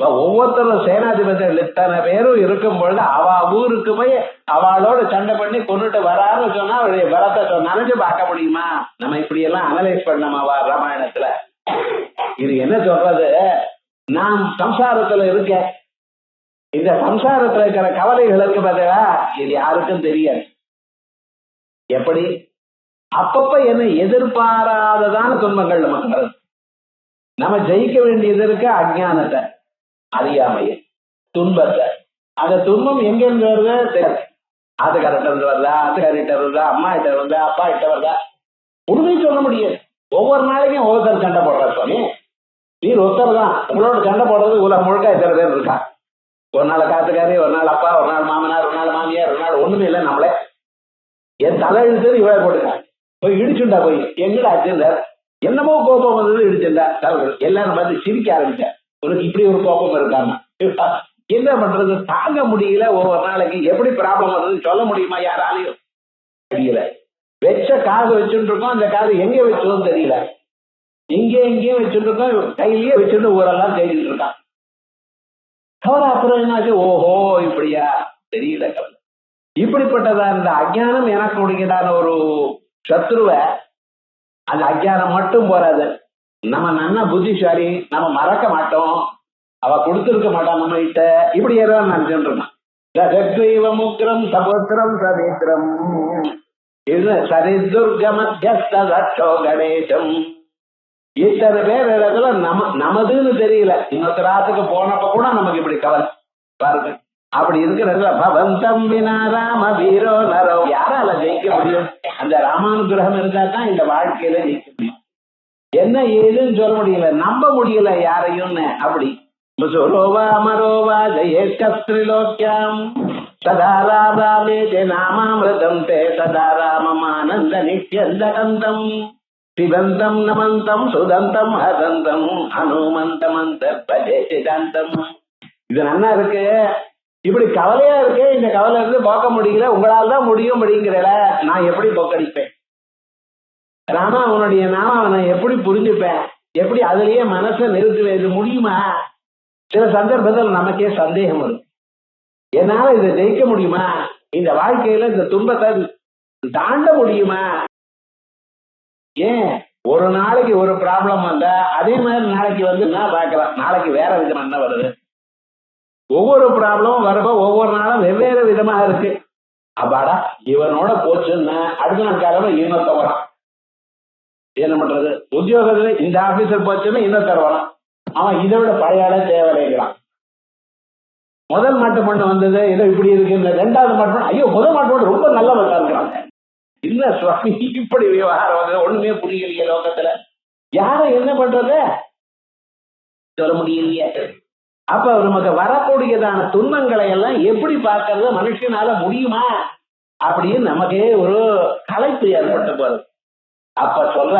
ஒவ்வொருத்தரும் சேனாதிபதிகள் இத்தனை பேரும் இருக்கும் பொழுது அவ ஊருக்கு போய் அவளோட சண்டை பண்ணி கொண்டுட்டு வரான்னு சொன்னா அவருடைய பலத்தை நினைச்சு பார்க்க முடியுமா? நம்ம இப்படி எல்லாம் அனலைஸ் பண்ணமாவா ராமாயணத்துல? இது என்ன சொல்றது, நான் சம்சாரத்துல இருக்கேன், இந்த சம்சாரத்துல இருக்கிற கவலைகளுக்கு பதிலா இது யாருக்கும் தெரியாது. எப்படி அப்பப்ப என்ன எதிர்பாராததான துன்பங்கள் நமக்கு வருது. நம்ம ஜெயிக்க வேண்டியது இருக்க அஜ்ஞானத்தை, அறியாமையை, துன்பத்தை. அந்த துன்பம் எங்க இருந்து வருது தெரியாது. அது கரெக்டா இருந்து வருதா, அது கரெக்டா வருதா, அம்மா கிட்ட வருதா, அப்பா கிட்ட வருதா, உண்மை சொல்ல முடியாது. ஒவ்வொரு நாளைக்கும் ஒவ்வொருத்தர் சண்டை போடுறாரு. சுவாமி நீர் ஒருத்தர் தான், உங்களோட சண்டை போடுறது உலகம் முழுக்க இத்தனை பேர் இருக்கா. ஒரு நாள் காத்துக்காரி, ஒரு நாள் அப்பா, ஒரு நாள் மாமனார், ஒரு நாள் மாமியார், ஒரு நாள் ஒண்ணுமே இல்லை. நம்மளே என் தலை இழுத்து இவ்வளோ போட்டுக்கான், போய் இடிச்சுண்டா, போய் எங்கடா ஆச்சுந்தார், என்னமோ கோபம் வந்தது, இடிச்சுண்டா. தலைவர் எல்லாரும் பார்த்து சிரிக்க ஆரம்பிச்சேன். உனக்கு இப்படி ஒரு கோபம் இருக்காங்க, என்ன பண்றது, தாங்க முடியல. ஒவ்வொரு நாளைக்கு எப்படி ப்ராப்ளம் வருதுன்னு சொல்ல முடியுமா யாராலையும்? தெரியல. வச்ச காது வச்சுட்டு இருக்கோம், அந்த காது எங்க வச்சதும் தெரியல. எங்கேயும் வச்சுட்டு இருக்கோம், கையிலேயே வச்சுட்டு ஊரெல்லாம் தேடிட்டு இருக்கான். கவலை அப்புறம் என்னாச்சு, ஓஹோ இப்படியா, தெரியல கவலை. இப்படிப்பட்டதா இந்த அஜ்ஞானம் எனக்கு உடையதான ஒரு சத்ருவை, அந்த அஜ்ஞானம் மட்டும் போறாது. நம்ம நல்ல புத்திசாலி, நம்ம மறக்க மாட்டோம், அவ கொடுத்துருக்க மாட்டான் நம்ம கிட்ட, இப்படி ஏதாவது நினைச்சுட்டு இருக்கான். முக்ரம் சபோத்திரம் சதேத்திரம் இது சரிதுர்க மத்தியஸ்தோ கணேசம். இத்தனை பேர் இடத்துல நமதுன்னு தெரியல. இன்னொருத்தராத்துக்கு போனப்ப கூட நமக்கு இப்படி கவலை பாருங்க. அப்படி இருக்கிறதுல பவந்தம் வினா ராம வீரோ நரோ, யாரால ஜெயிக்க முடியும்? அந்த ராமானுகிரகம் இருந்தா தான் இந்த வாழ்க்கையில ஜெயிக்க முடியும். என்ன ஏதுன்னு சொல்ல முடியல, நம்ப முடியல யாரையும்னு. அப்படி சுரோவா மரோவா ஜெயஸ்திரிலோக்கியம் சதா ராமே நாமாமிருதம் தே சதா ராமமானந்த நித்யந்தகந்தம் சிவந்தம் நமந்தம் சுதந்தம் ஹதந்தம் ஹனுமந்தமந்த பஜேசிதாந்தம். இது நல்லா இருக்கு. இப்படி கவலையா இருக்கு, இந்த கவலை இருந்து போக்க முடியல, உங்களால் தான் முடியும் அப்படிங்கிறல நான் எப்படி போக்கடிப்பேன்? ராமா அவனுடைய நாம நான் எப்படி புரிஞ்சுப்பேன்? எப்படி அதுலயே மனசை நிறுத்துவேன்? இது முடியுமா? சில சந்தர்ப்பத்தில் நமக்கே சந்தேகம் வரும், என்னால இதை ஜெயிக்க முடியுமா, இந்த வாழ்க்கையில இந்த துன்பத்தை தாண்ட முடியுமா? ஏன் ஒரு நாளைக்கு ஒரு ப்ராப்ளம் வந்தா அதே மாதிரி நாளைக்கு வந்து நான் பார்க்கலாம், நாளைக்கு வேற விதமா என்ன வருது. ஒவ்வொரு ப்ராப்ளமும் வரப்போ ஒவ்வொரு நாளும் வெவ்வேறு விதமா இருக்கு. அப்பாடா இவனோட போச்சுன்னா அடுத்த நாள் காலம் இன்னொருத்த வரான். என்ன பண்றது, உத்தியோகத்துல இந்த ஆபீசர் போச்சுன்னா இன்னொருத்தர் வரான், அவன் இதை விட பழைய ஆளே தேவையில்லைங்கிறான். முதல் மாட்டு பொண்ணு வந்தது ஏதோ இப்படி இருக்கு, இந்த ரெண்டாவது மாட்டு பொண்ணு ஐயோ முதல் மாட்டு பொண்ணு ரொம்ப நல்லவங்க இருக்கிறாங்க. இல்ல சுவாமி இப்படி விவகாரம் வந்து ஒண்ணுமே புரியலையே லோகத்துல, யாரும் என்ன பண்றது சொல்ல முடியலையே. அப்ப நமக்கு வரக்கூடியதான துன்பங்களை எல்லாம் எப்படி பார்க்கறது மனுஷனால முடியுமா அப்படின்னு நமக்கே ஒரு களைப்பு ஏற்பட்டு போறது. அப்ப சொல்ற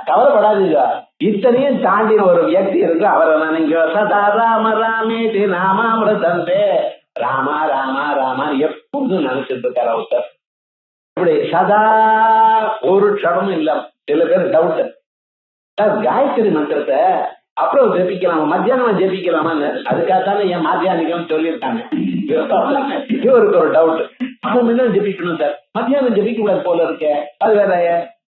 கவலைப்படாதீங்க, இத்தனையும் தாண்டின ஒரு வியக்தி இருக்கு, அவரை நினைங்க. சதா ராம ராமேதி நாமாமிருதந்தே, ராமா ராமா ராமா எப்பொழுதும் நினைச்சிட்டு இருக்காரு ஒருத்தர். இப்படி சதா ஒரு க்ஷணமும் இல்ல. சில பேர் டவுட், காயத்ரி மந்திரத்தை அப்புறம் ஜெபிக்கலாமா, மத்தியானம் ஜெபிக்கலாமான்னு, அதுக்காகத்தானே என் மாத்தியானிக்கம் சொல்லியிருக்காங்க. இவருக்கு ஒரு டவுட், அவன் முன்ன ஜெபிக்கணும் சார், மத்தியானம் ஜெபிக்க கூடாது போல இருக்க, அது வேற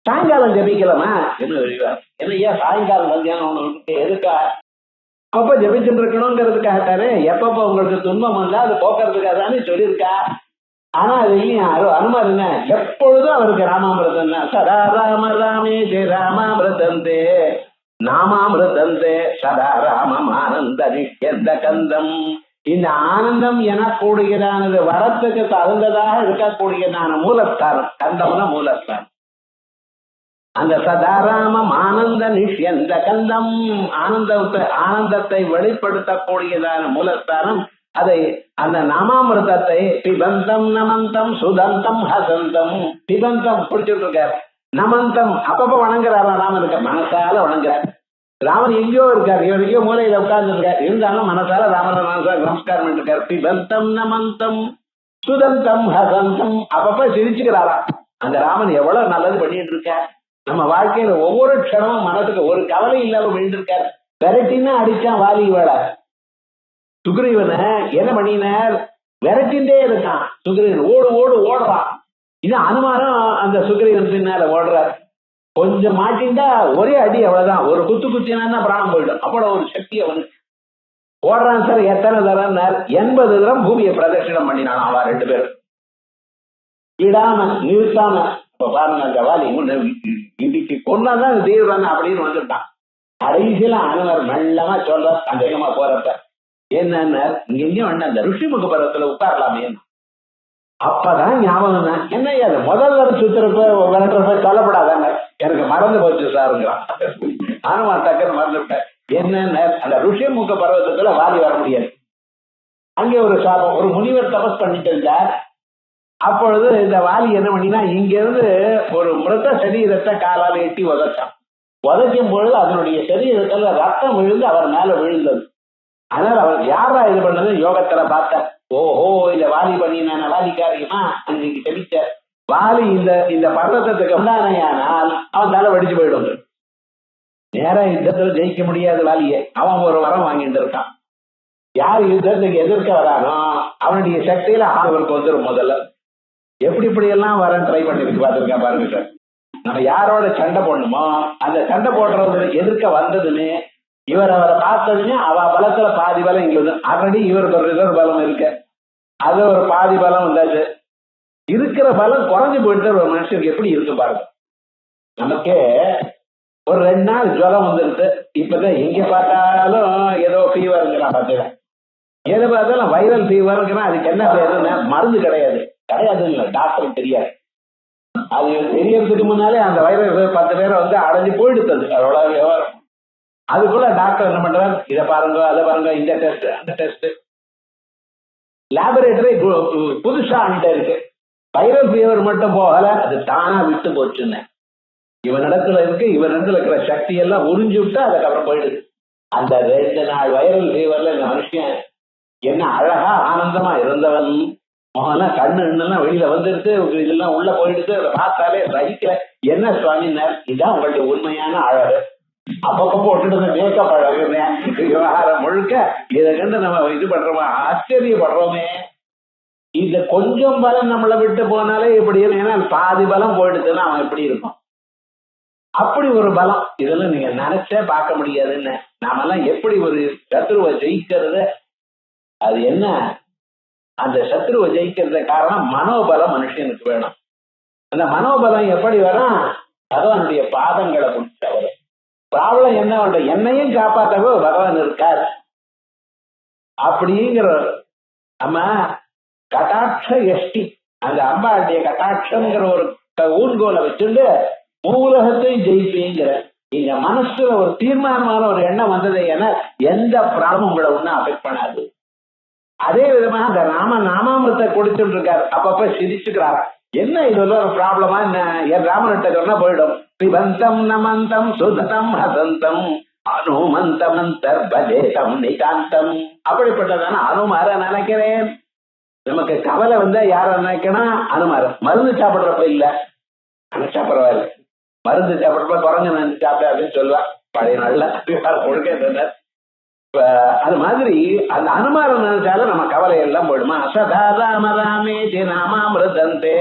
சாயங்காலம் ஜெபிக்கலாமா என்ன ஏன் சாயங்காலம் மத்தியானம் ஒண்ணு எதுக்கா, அப்பப்ப ஜெபிச்சுட்டு இருக்கணுங்கிறதுக்காகத்தானே, எப்பப்ப உங்களுக்கு துன்பம் வந்தா அது போக்குறதுக்காக தானே சொல்லியிருக்கா. ஆனா அது இல்லையா, அனுமார் என்ன எப்பொழுதும் அவருக்கு ராமாமிரதம் தான். சதா ராம ராமே ஜெய ராமாமிரதந்தே நாமாமிரதந்தே சதா ராமம் ஆனந்த நிஷ்யந்த கந்தம். இந்த ஆனந்தம் எனக்கூடியதானது வரத்துக்கு தகுந்ததாக இருக்கக்கூடியதான மூலஸ்தானம், கந்தம்னா மூலஸ்தானம். அந்த சதாராமம் ஆனந்த நிஷ்யந்த கந்தம், ஆனந்தத்தை வெளிப்படுத்தக்கூடியதான மூலஸ்தானம். அதை அந்த நாமாமிரதத்தை பிபந்தம் நமந்தம் சுதந்தம் ஹசந்தம், பிபந்தம் பிடிச்சிட்டு இருக்கார், நமந்தம் அப்பப்ப வணங்குறாரா ராமன் இருக்க, மனசால வணங்குறார். ராமன் எங்கேயோ இருக்கார், இவர் எங்கேயோ மூலையில உட்கார்ந்து இருக்கார், இருந்தாலும் மனசால ராமன் நமஸ்காரம் இருக்கார். பிபந்தம் நமந்தம் சுதந்தம் ஹசந்தம், அப்பப்ப சிரிச்சுக்கிறாரா. அந்த ராமன் எவ்வளவு நல்லது பண்ணிட்டு இருக்கார். நம்ம வாழ்க்கையில ஒவ்வொரு க்ஷணமும் மனசுக்கு ஒரு கவலை இல்லாம விழுந்திருக்கார். விரட்டின்னா அடிச்சான் வாலி வேலை, சுக்ரீவனை என்ன பண்ணினார், விரட்டின்றே இருக்கான். சுக்ரீவன் ஓடுறான். இது அனுமாரம் அந்த சுக்ரீவன் பின்னால ஓடுறார். கொஞ்சம் மாட்டின்டா ஒரே அடி, அவ்வளவுதான், ஒரு குத்தினா பிராணம் போயிடும், அவ்வளவு ஒரு சக்தி அவனுக்கு. ஓடுறான் சார், எத்தனை தரம் 80 தரம் பூமியை பிரதட்சணம் பண்ணினான் அவன் ரெண்டு பேரும், விடாம நிறுத்தாம. இப்ப பாருங்க அந்த வாலி இன்னைக்கு கொண்டாதான் தீவிரம் அப்படின்னு வந்துட்டான். கடைசியில அனுமர் மெல்லமா சொல்ற சந்தேகமா போறப்ப என்ன, இங்க எங்கேயும் வேண்டாம், அந்த ரிஷிமுக பருவத்துல உட்காரலாமே. அப்பதான் ஞாபகம் தான், என்ன அது முதல் தரம் சுத்துறப்ப விரட்டுறப்ப சொல்லப்படாதாங்க, எனக்கு மறந்து போச்சு சாருங்கிறான். அனுமார் டக்குன்னு மறந்துவிட்டேன். என்னன்னு, அந்த ரிஷிமுக பர்வத்தத்துல வாலி வர முடியாது. அங்கே ஒரு சாபம், ஒரு முனிவர் தபஸ் பண்ணிட்டு இருந்தார். அப்பொழுது இந்த வாலி என்ன பண்ணினா, இங்க இருந்து ஒரு மிருத சரீரத்தை காலால் எட்டி உதைச்சான். உதைக்கும் பொழுது அதனுடைய சரீரத்துல ரத்தம் விழுந்து அவர் மேல விழுந்தது. அதனால அவர் யாரா இது பண்ணது யோகத்துல பார்த்தார். ஓஹோ, இந்த வாலி பண்ணினான வாலிக்காரியமா அன்னைக்கு தெளிச்ச வாலி இந்த பர்வத்தத்துக்கு உண்டானையானால் அவன் தலை வெடிச்சு போயிடும். நேரா யுத்தத்துல ஜெயிக்க முடியாது வாலியை, அவன் ஒரு வரம் வாங்கிட்டு இருக்கான். யார் யுத்தத்துக்கு எதிர்க்க வரானோ அவனுடைய சக்தியில அவருக்கு வந்துடும். முதல்ல எப்படி எல்லாம் வரம் ட்ரை பண்ணிருக்கு பார்த்துருக்கா பாருங்க சார். நம்ம யாரோட சண்டை போடணுமோ அந்த சண்டை போடுறது எதிர்க்க வந்ததுன்னு இவர் அவரை பார்த்ததுன்னு அவ பலத்துல பாதி பலம் இங்க வந்து, ஆல்ரெடி இவருக்கு ஒரு ரிசர்வ் பலம் இருக்கு, அது ஒரு பாதி பலம் வந்தாச்சு. இருக்கிற பலம் குறைஞ்சு போயிட்டு ஒரு மனுஷனுக்கு எப்படி இருக்கு பாருங்க. நமக்கே ஒரு 2 நாள் ஜுரம் வந்துருக்கு, இப்பதான் எங்க பார்த்தாலும் ஏதோ ஃபீவருங்கிறான். பார்த்துக்கிறேன் எது பார்த்தாலும் வைரல் ஃபீவருங்கிறான். அதுக்கு என்ன பேருன்னா மருந்து கிடையாதுன்னு டாக்டருக்கு தெரியாது. அது தெரியறதுக்கு முன்னாலே அந்த வைரல் 10 பேரை வந்து அடைஞ்சு போயிடுத்தது, அதோட விவகாரம். அதுக்குள்ள டாக்டர் என்ன பண்றாரு, இதை பாருங்க அதை பாருங்க, இந்த டெஸ்ட் அந்த டெஸ்ட், லேபரேட்டரி புதுசா அன்ட்டு இருக்கு. வைரல் ஃபீவர் மட்டும் போகல, அது தானா விட்டு போச்சுன்னு. இவனிடத்துல இருக்கிற சக்தி எல்லாம் உறிஞ்சு விட்டு அதுக்கப்புறம் போயிடுது. அந்த 2 நாள் வைரல் ஃபீவர்ல இந்த மனுஷன் என்ன அழகா ஆனந்தமா இருந்தவன், முகம்னா கண்ணெல்லாம் வெளியில வந்துடுது, இதெல்லாம் உள்ள போயிடுது. அதை பார்த்தாலே ரசிக்கல. என்ன சுவாமினார், இதுதான் உங்களுடைய உண்மையான அழகு. அப்பப்ப போட்டுட்டு மேக்கப் அழகுனேன் விவகாரம் முழுக்க இதை கண்டு நம்ம இது பண்றோமா, ஆச்சரியப்படுறோமே. இந்த கொஞ்சம் பலம் நம்மளை விட்டு போனாலே இப்படி ஏன்னா பாதி பலம் போயிடுச்சுன்னா அவன் எப்படி இருக்கும். அப்படி ஒரு பலம் இதெல்லாம் நீங்க நினைச்சே பார்க்க முடியாதுன்னு. நாமெல்லாம் எப்படி ஒரு சத்ருவை ஜெயிக்கிறது, அது என்ன அந்த சத்ருவை ஜெயிக்கிறது காரணம் மனோபலம் மனுஷனுக்கு வேணும். அந்த மனோபலம் எப்படி வரும், பகவானுடைய பாதங்களை பிடிச்சவர். ப்ராப்ளம் என்ன பண்ற, என்னையும் காப்பாற்றவோ பகவான் இருக்கார் அப்படிங்கிற நம்ம கட்டாட்ச எஷ்டி அந்த அம்பாளுடைய கட்டாட்சம்ங்கிற ஒரு ஊன்கோலை வச்சுட்டு மூலகத்தையும் ஜெயிப்பீங்கிற இங்க மனசுல ஒரு தீர்மானமான ஒரு எண்ணம் வந்தது ஏன்னா எந்த ப்ராப்ளம் உங்களை ஒன்னும் அஃபெக்ட் பண்ணாது. அதே விதமா அந்த நாமாமிரத்தை கொடுத்துட்டு இருக்காரு, அப்பப்ப சிரிச்சுக்கிறாரா, என்ன இதெல்லாம் ஒரு ப்ராப்ளமா என்ன, என் ராமன்கிட்ட சொன்னா போயிடும். பிபந்தம் நமந்தம் சுதம் ஹசந்தம் அனுமந்தம் அந்தர்பதேதம் நிகாந்தம். அப்படிப்பட்டதான அனுமார நினைக்கிறேன். நமக்கு கவலை வந்தா யார நினைக்கணும், அனுமார. மருந்து சாப்பிடுறப்ப இல்ல, நினைச்சா பரவாயில்ல. மருந்து சாப்பிடுறப்ப குரங்கு நினைச்சு சாப்பிட அப்படின்னு சொல்லுவா பழைய நாள்ல ஒழுக்க. அது மாதிரி அந்த அனுமாரம் நினைச்சாலும் நம்ம கவலை எல்லாம் போயிடுமா. சதா ராம ராமே நாமாமிருதந்தே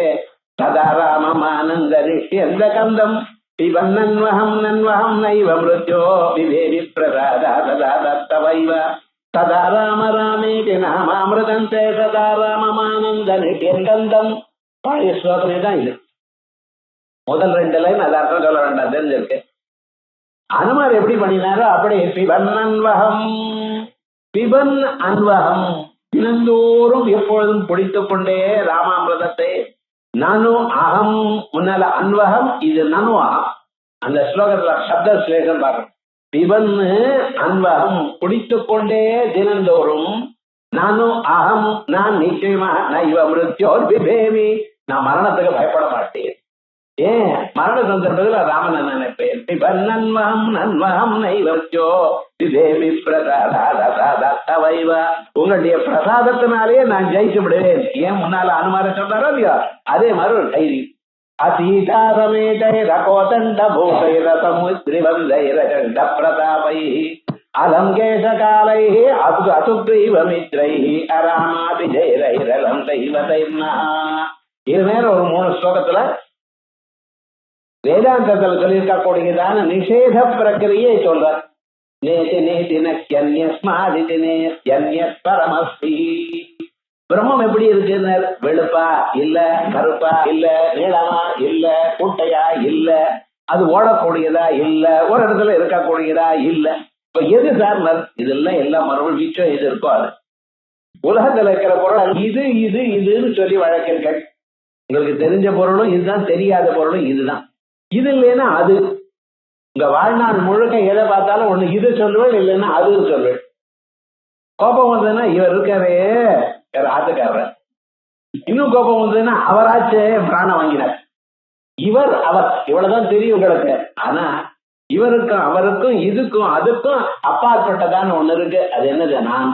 சதா ராமமானந்த ரிஷ்யந்த கந்தம் பிபன் நன்வகம் நன்வகம் நைவ மிருத்யோ விவேதி பிரசாதா சதா தத்தவைவ சதா ராம ராமே நாமாமிருதந்தே சதா ராமமானந்த ரிஷ்யந்தம். பழைய ஸ்லோகமே தான் இது. முதல் 2 லைன் அது அர்த்தம் சொல்ல வேண்டாம், தெரிஞ்சிருக்கு. அனுமார் எப்படி பண்ணினாரோ அப்படி பிபன் அன்வகம் பிபன் அன்வகம் தினந்தோறும் எப்பொழுதும் பிடித்துக் கொண்டே ராமாமிரதத்தை. நனு அகம் முன்னால அன்வகம், இது நனு அகம். அந்த ஸ்லோகத்துல சப்த ஸ்லேஷம் பாருங்க. பிபன் அன்வகம் பிடித்துக் கொண்டே தினந்தோறும். நானு அகம் நான் நிச்சயமாக நைவ மிருத்யோர் பிபேமி, நான் மரணத்துக்கு பயப்பட மாட்டேன். ஏன் மரண சந்தர்ப்பத்தில் ராமன் நினைப்பேன். நன்வகம் நன்வகம் நைவச்சோ தேவி பிரசாதவைவா, உங்களுடைய பிரசாதத்தினாலே நான் ஜெயிச்சு விடுவேன். ஏன் முன்னால அனுமார சொன்னாரோ இல்லையா, அதே மாதிரி ஒரு டைரி. அசீதாரமேதை ரகோதண்ட பூதை ரதமுத்ரிவந்தை ரகண்ட பிரதாபை அலங்கேஷ காலை அசுக்ரீவமித்ரை அராமாபி ஜெயரைரலம் தெய்வதைர்னா. இது நேரம் ஒரு 3 ஸ்லோகத்துல வேதாந்தத்தில் சொல்லியிருக்கக்கூடியதான நிஷேத பிரக்கிரியை சொல்றார். நேதி நேதி பரமஸ்தி. பிரம்மம் எப்படி இருக்குன்னு, வெளுப்பா இல்ல, கருப்பா இல்ல, நீளமா இல்ல, கூட்டையா இல்ல, அது ஓடக்கூடியதா இல்ல, ஒரு இடத்துல இருக்கக்கூடியதா இல்ல. இப்ப எது சார், இதெல்லாம் எல்லாம் மறுபடியும் வீச்சம் எது இருக்கோ அது. உலகத்துல இருக்கிற பொருள் இது இது இதுன்னு சொல்லி வழக்கீர்கள். உங்களுக்கு தெரிஞ்ச பொருளும் இதுதான், தெரியாத பொருளும் இதுதான். இது இல்லைன்னா அது. உங்க வாழ்நாள் முழுக்க எதை பார்த்தாலும் ஒண்ணு இது சொல்லுவேன், இல்லைன்னா அதுன்னு சொல்லுவேன். கோபம் வந்ததுன்னா இவர் இருக்காரே ஆத்துக்காரர், இன்னும் கோபம் வந்ததுன்னா அவராச்சு பிராணம் வாங்கினார். இவர் அவர் இவ்வளவுதான் தெரியும் உங்களுக்கு. ஆனா இவருக்கும் அவருக்கும் இதுக்கும் அதுக்கும் அப்பாற்பட்டதான்னு ஒண்ணு இருக்கு. அது என்னது, நான்.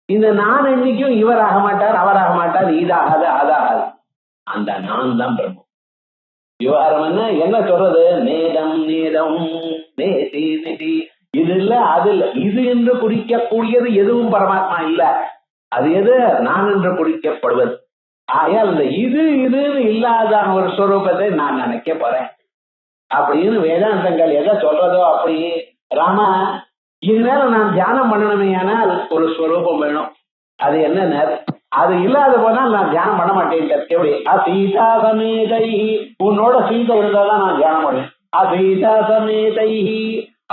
இந்த நான் என்னைக்கும் இவர் ஆக மாட்டார், அவர் ஆக மாட்டார், இதாகாது அதாகாது. அந்த நான் தான் பிரம்மம். விவகாரம் என்ன சொல்றது, நேதம் நேதம் நேதி நிதி, இது இல்ல அது இல்ல. இது என்று குறிக்கக்கூடியது எதுவும் பரமாத்மா இல்ல. அது எது, நான் என்று குறிக்கப்படுவது. ஆகையால் இந்த இது இதுன்னு இல்லாத ஒரு ஸ்வரூபத்தை நான் நினைக்க போறேன் அப்படின்னு வேதாந்தங்கள் எதை சொல்றதோ அப்படி. ராமா இனிமேல நான் தியானம் பண்ணணுமே, ஆனால் ஒரு ஸ்வரூபம் வேணும். அது என்ன, அது இல்லாத போனால் நான் தியானம் பண்ண மாட்டேன். எப்படி, அசீதா சமேதை, உன்னோட சீதை இருந்தாதான் நான் தியானம் பண்ணுவேன். அசீதா சமேதை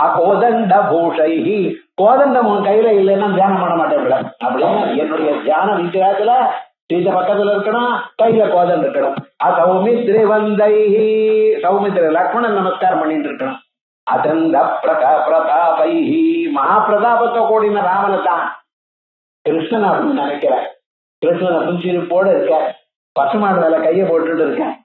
அகோதண்ட பூஷைஹி, கோதண்டம் உன் கையில இல்லைன்னா தியானம் பண்ண மாட்டேன். அப்படின்னு என்னுடைய தியான விக்கிரகத்துல சீதை பக்கத்துல இருக்கணும், கையில கோதண்டம் இருக்கணும். சௌமித்ரி வந்தைஹி, சௌமித்ரி லக்ஷ்மணன் நமஸ்காரம் பண்ணிட்டு இருக்கணும். அதந்த பிரதாபைஹி, மகா பிரதாபத்தை கூடின ராமனை தான் கிருஷ்ணன் அப்படின்னு நினைக்கிறேன். கிருஷ்ணன் புஞ்சிருப்போடு இருக்கார், பசுமாடு மேல கையை போட்டுட்டு இருக்கார்.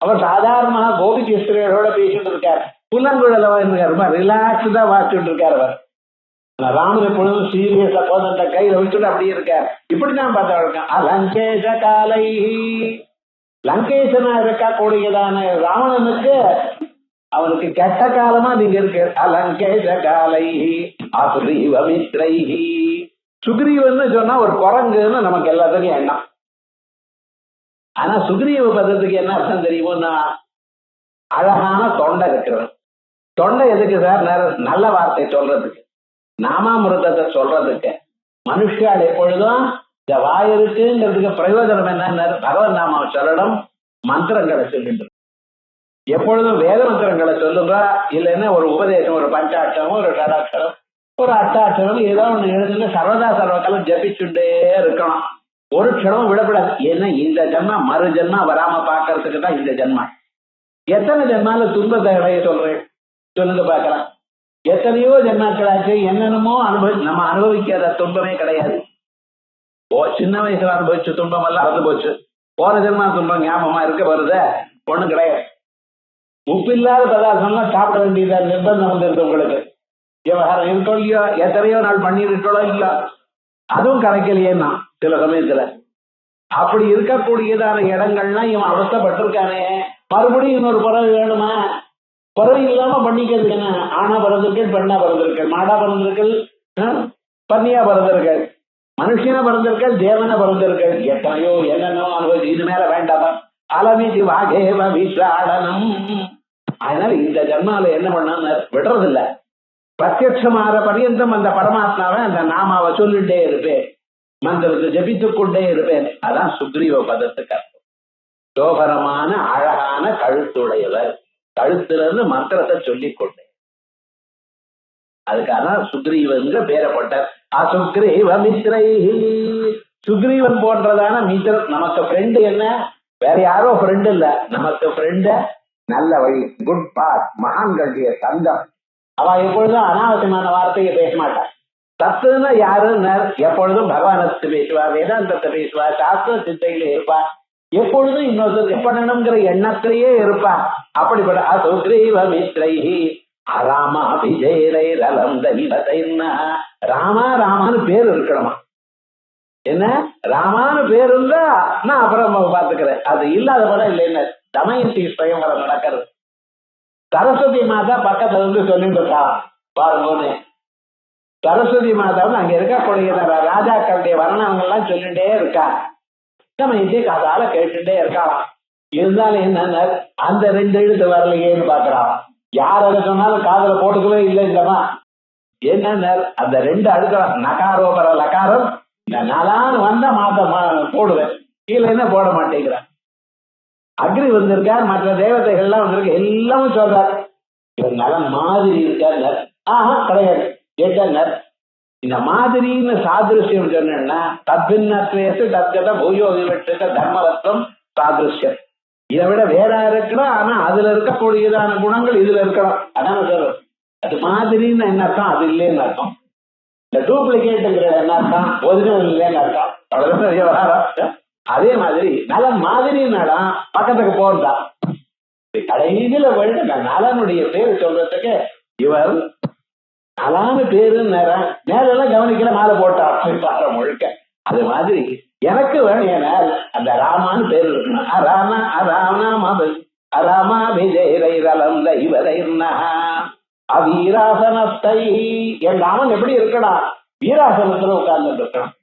அவர் சாதாரணமாக கோபிக்கு ஸ்திரீகளோட பேசிட்டு இருக்கார். புல்லங்குழல ரொம்ப ரிலாக்ஸ்டா வாசிச்சுட்டு இருக்கார். அவர் ராமன் எப்பொழுதும் சீரியஸா கோதண்ட கையில வச்சுட்டு அப்படியே இருக்கார். இப்படிதான் பார்த்தா இருக்கான். லங்கேஷ காலை, லங்கேசனா இருக்கக்கூடியதான ராவணனுக்கு அவனுக்கு கெட்ட காலமா நீங்க இருக்கு. அலங்கேஷ காலை அசுரீவமித்ரை. சுக்ரீவன்னு சொன்னா ஒரு குரங்குன்னு நமக்கு எல்லாத்துக்கும் எண்ணம். ஆனா சுக்ரீவ பதத்துக்கு என்ன அர்த்தம் தெரியுமோன்னா, அழகான தொண்டை இருக்கிறவன். தொண்டை எதுக்கு சார்? நல்ல வார்த்தை சொல்றதுக்கு, நாமாமிருதத்தை சொல்றதுக்கு. மனுஷால் எப்பொழுதும் இந்த வாயிருக்குங்கிறதுக்கு பிரயோஜனம் என்ன? பகவன் நாம சொல்லணும், மந்திரங்களை சொல்லிட்டு எப்பொழுதும் வேத மந்திரங்களை சொல்லுங்க. இல்லைன்னா ஒரு உபதேசம், ஒரு பஞ்சாட்சரம், ஒரு ஷடாட்சரம், ஒரு அட்டாட்சரம், ஏதோ ஒண்ணு எழுதுங்க. சர்வதா சர்வகாலம் ஜபிச்சுட்டே இருக்கணும். ஒரு க்ஷணம் விடப்படாது. ஏன்னா இந்த ஜென்மா மறு ஜென்மா வராம பாக்குறதுக்கு தான் இந்த ஜென்மா. எத்தனை ஜென்மால துன்பத்தை அடைய சொல்றேன் சொல்லுங்க பாக்கலாம். எத்தனையோ ஜென்மாக்களாச்சு, என்னென்னமோ நம்ம அனுபவிக்காத துன்பமே கிடையாது. சின்ன வயசுல அனுபவிச்ச துன்பம் எல்லாம் வந்து போச்சு. போன ஜென்மா துன்பம் ஞாபகமா இருக்க வருது ஒண்ணும் கிடையாது. உப்பு இல்லாத பதார்த்தம்லாம் சாப்பிட வேண்டியதா நிர்பந்தம் வந்துருக்கு உங்களுக்கு. விவகாரம் இருக்கோ இல்லையோ, எத்தனையோ நாள் பண்ணிருக்கோ இல்லையோ, அதுவும் கிடைக்கலையேன்னா சில சமயத்துல. அப்படி இருக்கக்கூடியதான இடங்கள்லாம் இவன் அவஸ்தைப்பட்டிருக்கானே. மறுபடியும் இன்னொரு பிறகு வேணுமா? பிறகு இல்லாம பண்ணிக்கிறது என்ன? ஆனா பிறந்திருக்கள், பெண்ணா பிறந்திருக்கள், மாடா பிறந்திருக்கள், பன்னியா பிறந்திருக்கள், மனுஷனா பிறந்திருக்கள், தேவனா பிறந்திருக்கள், எத்தனையோ என்னென்னோ அனுபவிச்சு. இது மேல வேண்டாமா? அலமிதி வாகேவ விசாடனம். அதனால இந்த ஜன்மால என்ன பண்ண விடுறதில்ல. பிரத்யட்சமாற பரியந்தம் அந்த பரமாத்மாவை, அந்த நாமாவை சொல்லிட்டே இருப்பேன், மந்திரத்தை ஜபித்துக் கொண்டே இருப்பேன். அதான் சுக்ரீவ பதத்துக்கு அர்த்தம். சோபரமான அழகான கழுத்துடையவர், கழுத்துல இருந்து மந்திரத்தை சொல்லிக் கொண்டேன். அதுக்காக சுக்ரீவன்கிற பேரப்பட்டார். அசுக்ரீவ மித்ரை. சுக்ரீவன் போன்றதான மித்திரன். நமக்கு ஃப்ரெண்டு என்ன? வேற யாரோ ஃப்ரெண்டு இல்ல, நமக்கு ஃப்ரெண்டு நல்ல வழி, குட் பாத், மகான்களுடைய சங்கம். அவ எப்பொழுதும் அனாவசியமான வார்த்தையை பேச மாட்டான். தத்துவம்னா யாருன்னு எப்பொழுதும் பகவானத்தை பேசுவா, வேதாந்தத்தை பேசுவா, சாஸ்திர சிந்தையில இருப்பா, எப்பொழுதும் இன்னொருத்தர் பண்ணணுங்கிற எண்ணத்திலேயே இருப்பா. அப்படிப்பட்ட அசுக்ரீவ மித்ரை ராமா விஜயரை ரலம் தெய்வத்தை. ராமா ராமான்னு பேர் இருக்கணுமா? என்ன ராமான்னு பேர் இருந்தா நான் அப்புறம் பாத்துக்கிறேன். அது இல்லாத படம் இல்லைன்னு தமயந்தி ஸ்வயம்வரம் நடக்கிறது. சரஸ்வதி மாதா பக்கத்துல இருந்து சொல்லிட்டு இருக்கா பாருங்கன்னு. சரஸ்வதி மாதாவும் அங்க இருக்கக்கூடிய ராஜாக்களுடைய வர்ணனங்கள்லாம் சொல்லிட்டே இருக்கா. தமயந்தி கதால கேட்டுட்டே இருக்காளாம். இருந்தாலும் என்ன அந்த 2 எழுத்து வரலையேன்னு பாக்குறான். யார் அதை சொன்னாலும் காதல போட்டுக்கவே இல்லை. இல்லமா என்ன அந்த 2 அடுக்கலாம். நகாரோபர லகாரம், இந்த நலான்னு வந்தா மாத்த போடுவேன், இல்லைன்னா போட மாட்டேங்கிறான். அக்னி வந்திருக்கார், மற்ற தேவதைகள்லாம் வந்திருக்கு, எல்லாமே சொல்றாரு இவர் நலம் மாதிரி இருக்கார். ஆஹா கிடையாது. கேட்டார் இந்த மாதிரின்னு சாதிருஷ்யம் சொன்னா தத்பின்னத்வேசு தத்கத பூயோ விவட்சித தர்மவத்வம் சாதிருஷ்யம். இதை விட வேற இருக்கணும். ஆனா அதுல இருக்கக்கூடியதான குணங்கள் இதுல இருக்கணும். அதான் சொல்றது. அது மாதிரின்னு என்ன அர்த்தம்? அது இல்லைன்னு அர்த்தம். இந்த டூப்ளிகேட்டுங்கிற என்ன அர்த்தம்? ஒரிஜினல் இல்லைன்னு அர்த்தம். அவ்வளவுதான் விவகாரம். அதே மாதிரி நலன் மாதிரி நலம் பக்கத்துக்கு போறதா கடைசியில போயிட்டு நலனுடைய பேரு சொல்றதுக்கு இவர் நலான்னு பேரு நேரெல்லாம் கவனிக்கல, மாலை போட்டா முழுக்க. அது மாதிரி எனக்கு வேணும் ஏன்னா அந்த ராமான்னு பேர் இருக்கணும். அராமா அராமா அராமா விஜயரை ரலம் தெய்வதை அவீராசனத்தை. என் ராமன் எப்படி இருக்கணும்? வீராசனத்துல உட்கார்ந்து இருக்கணும்.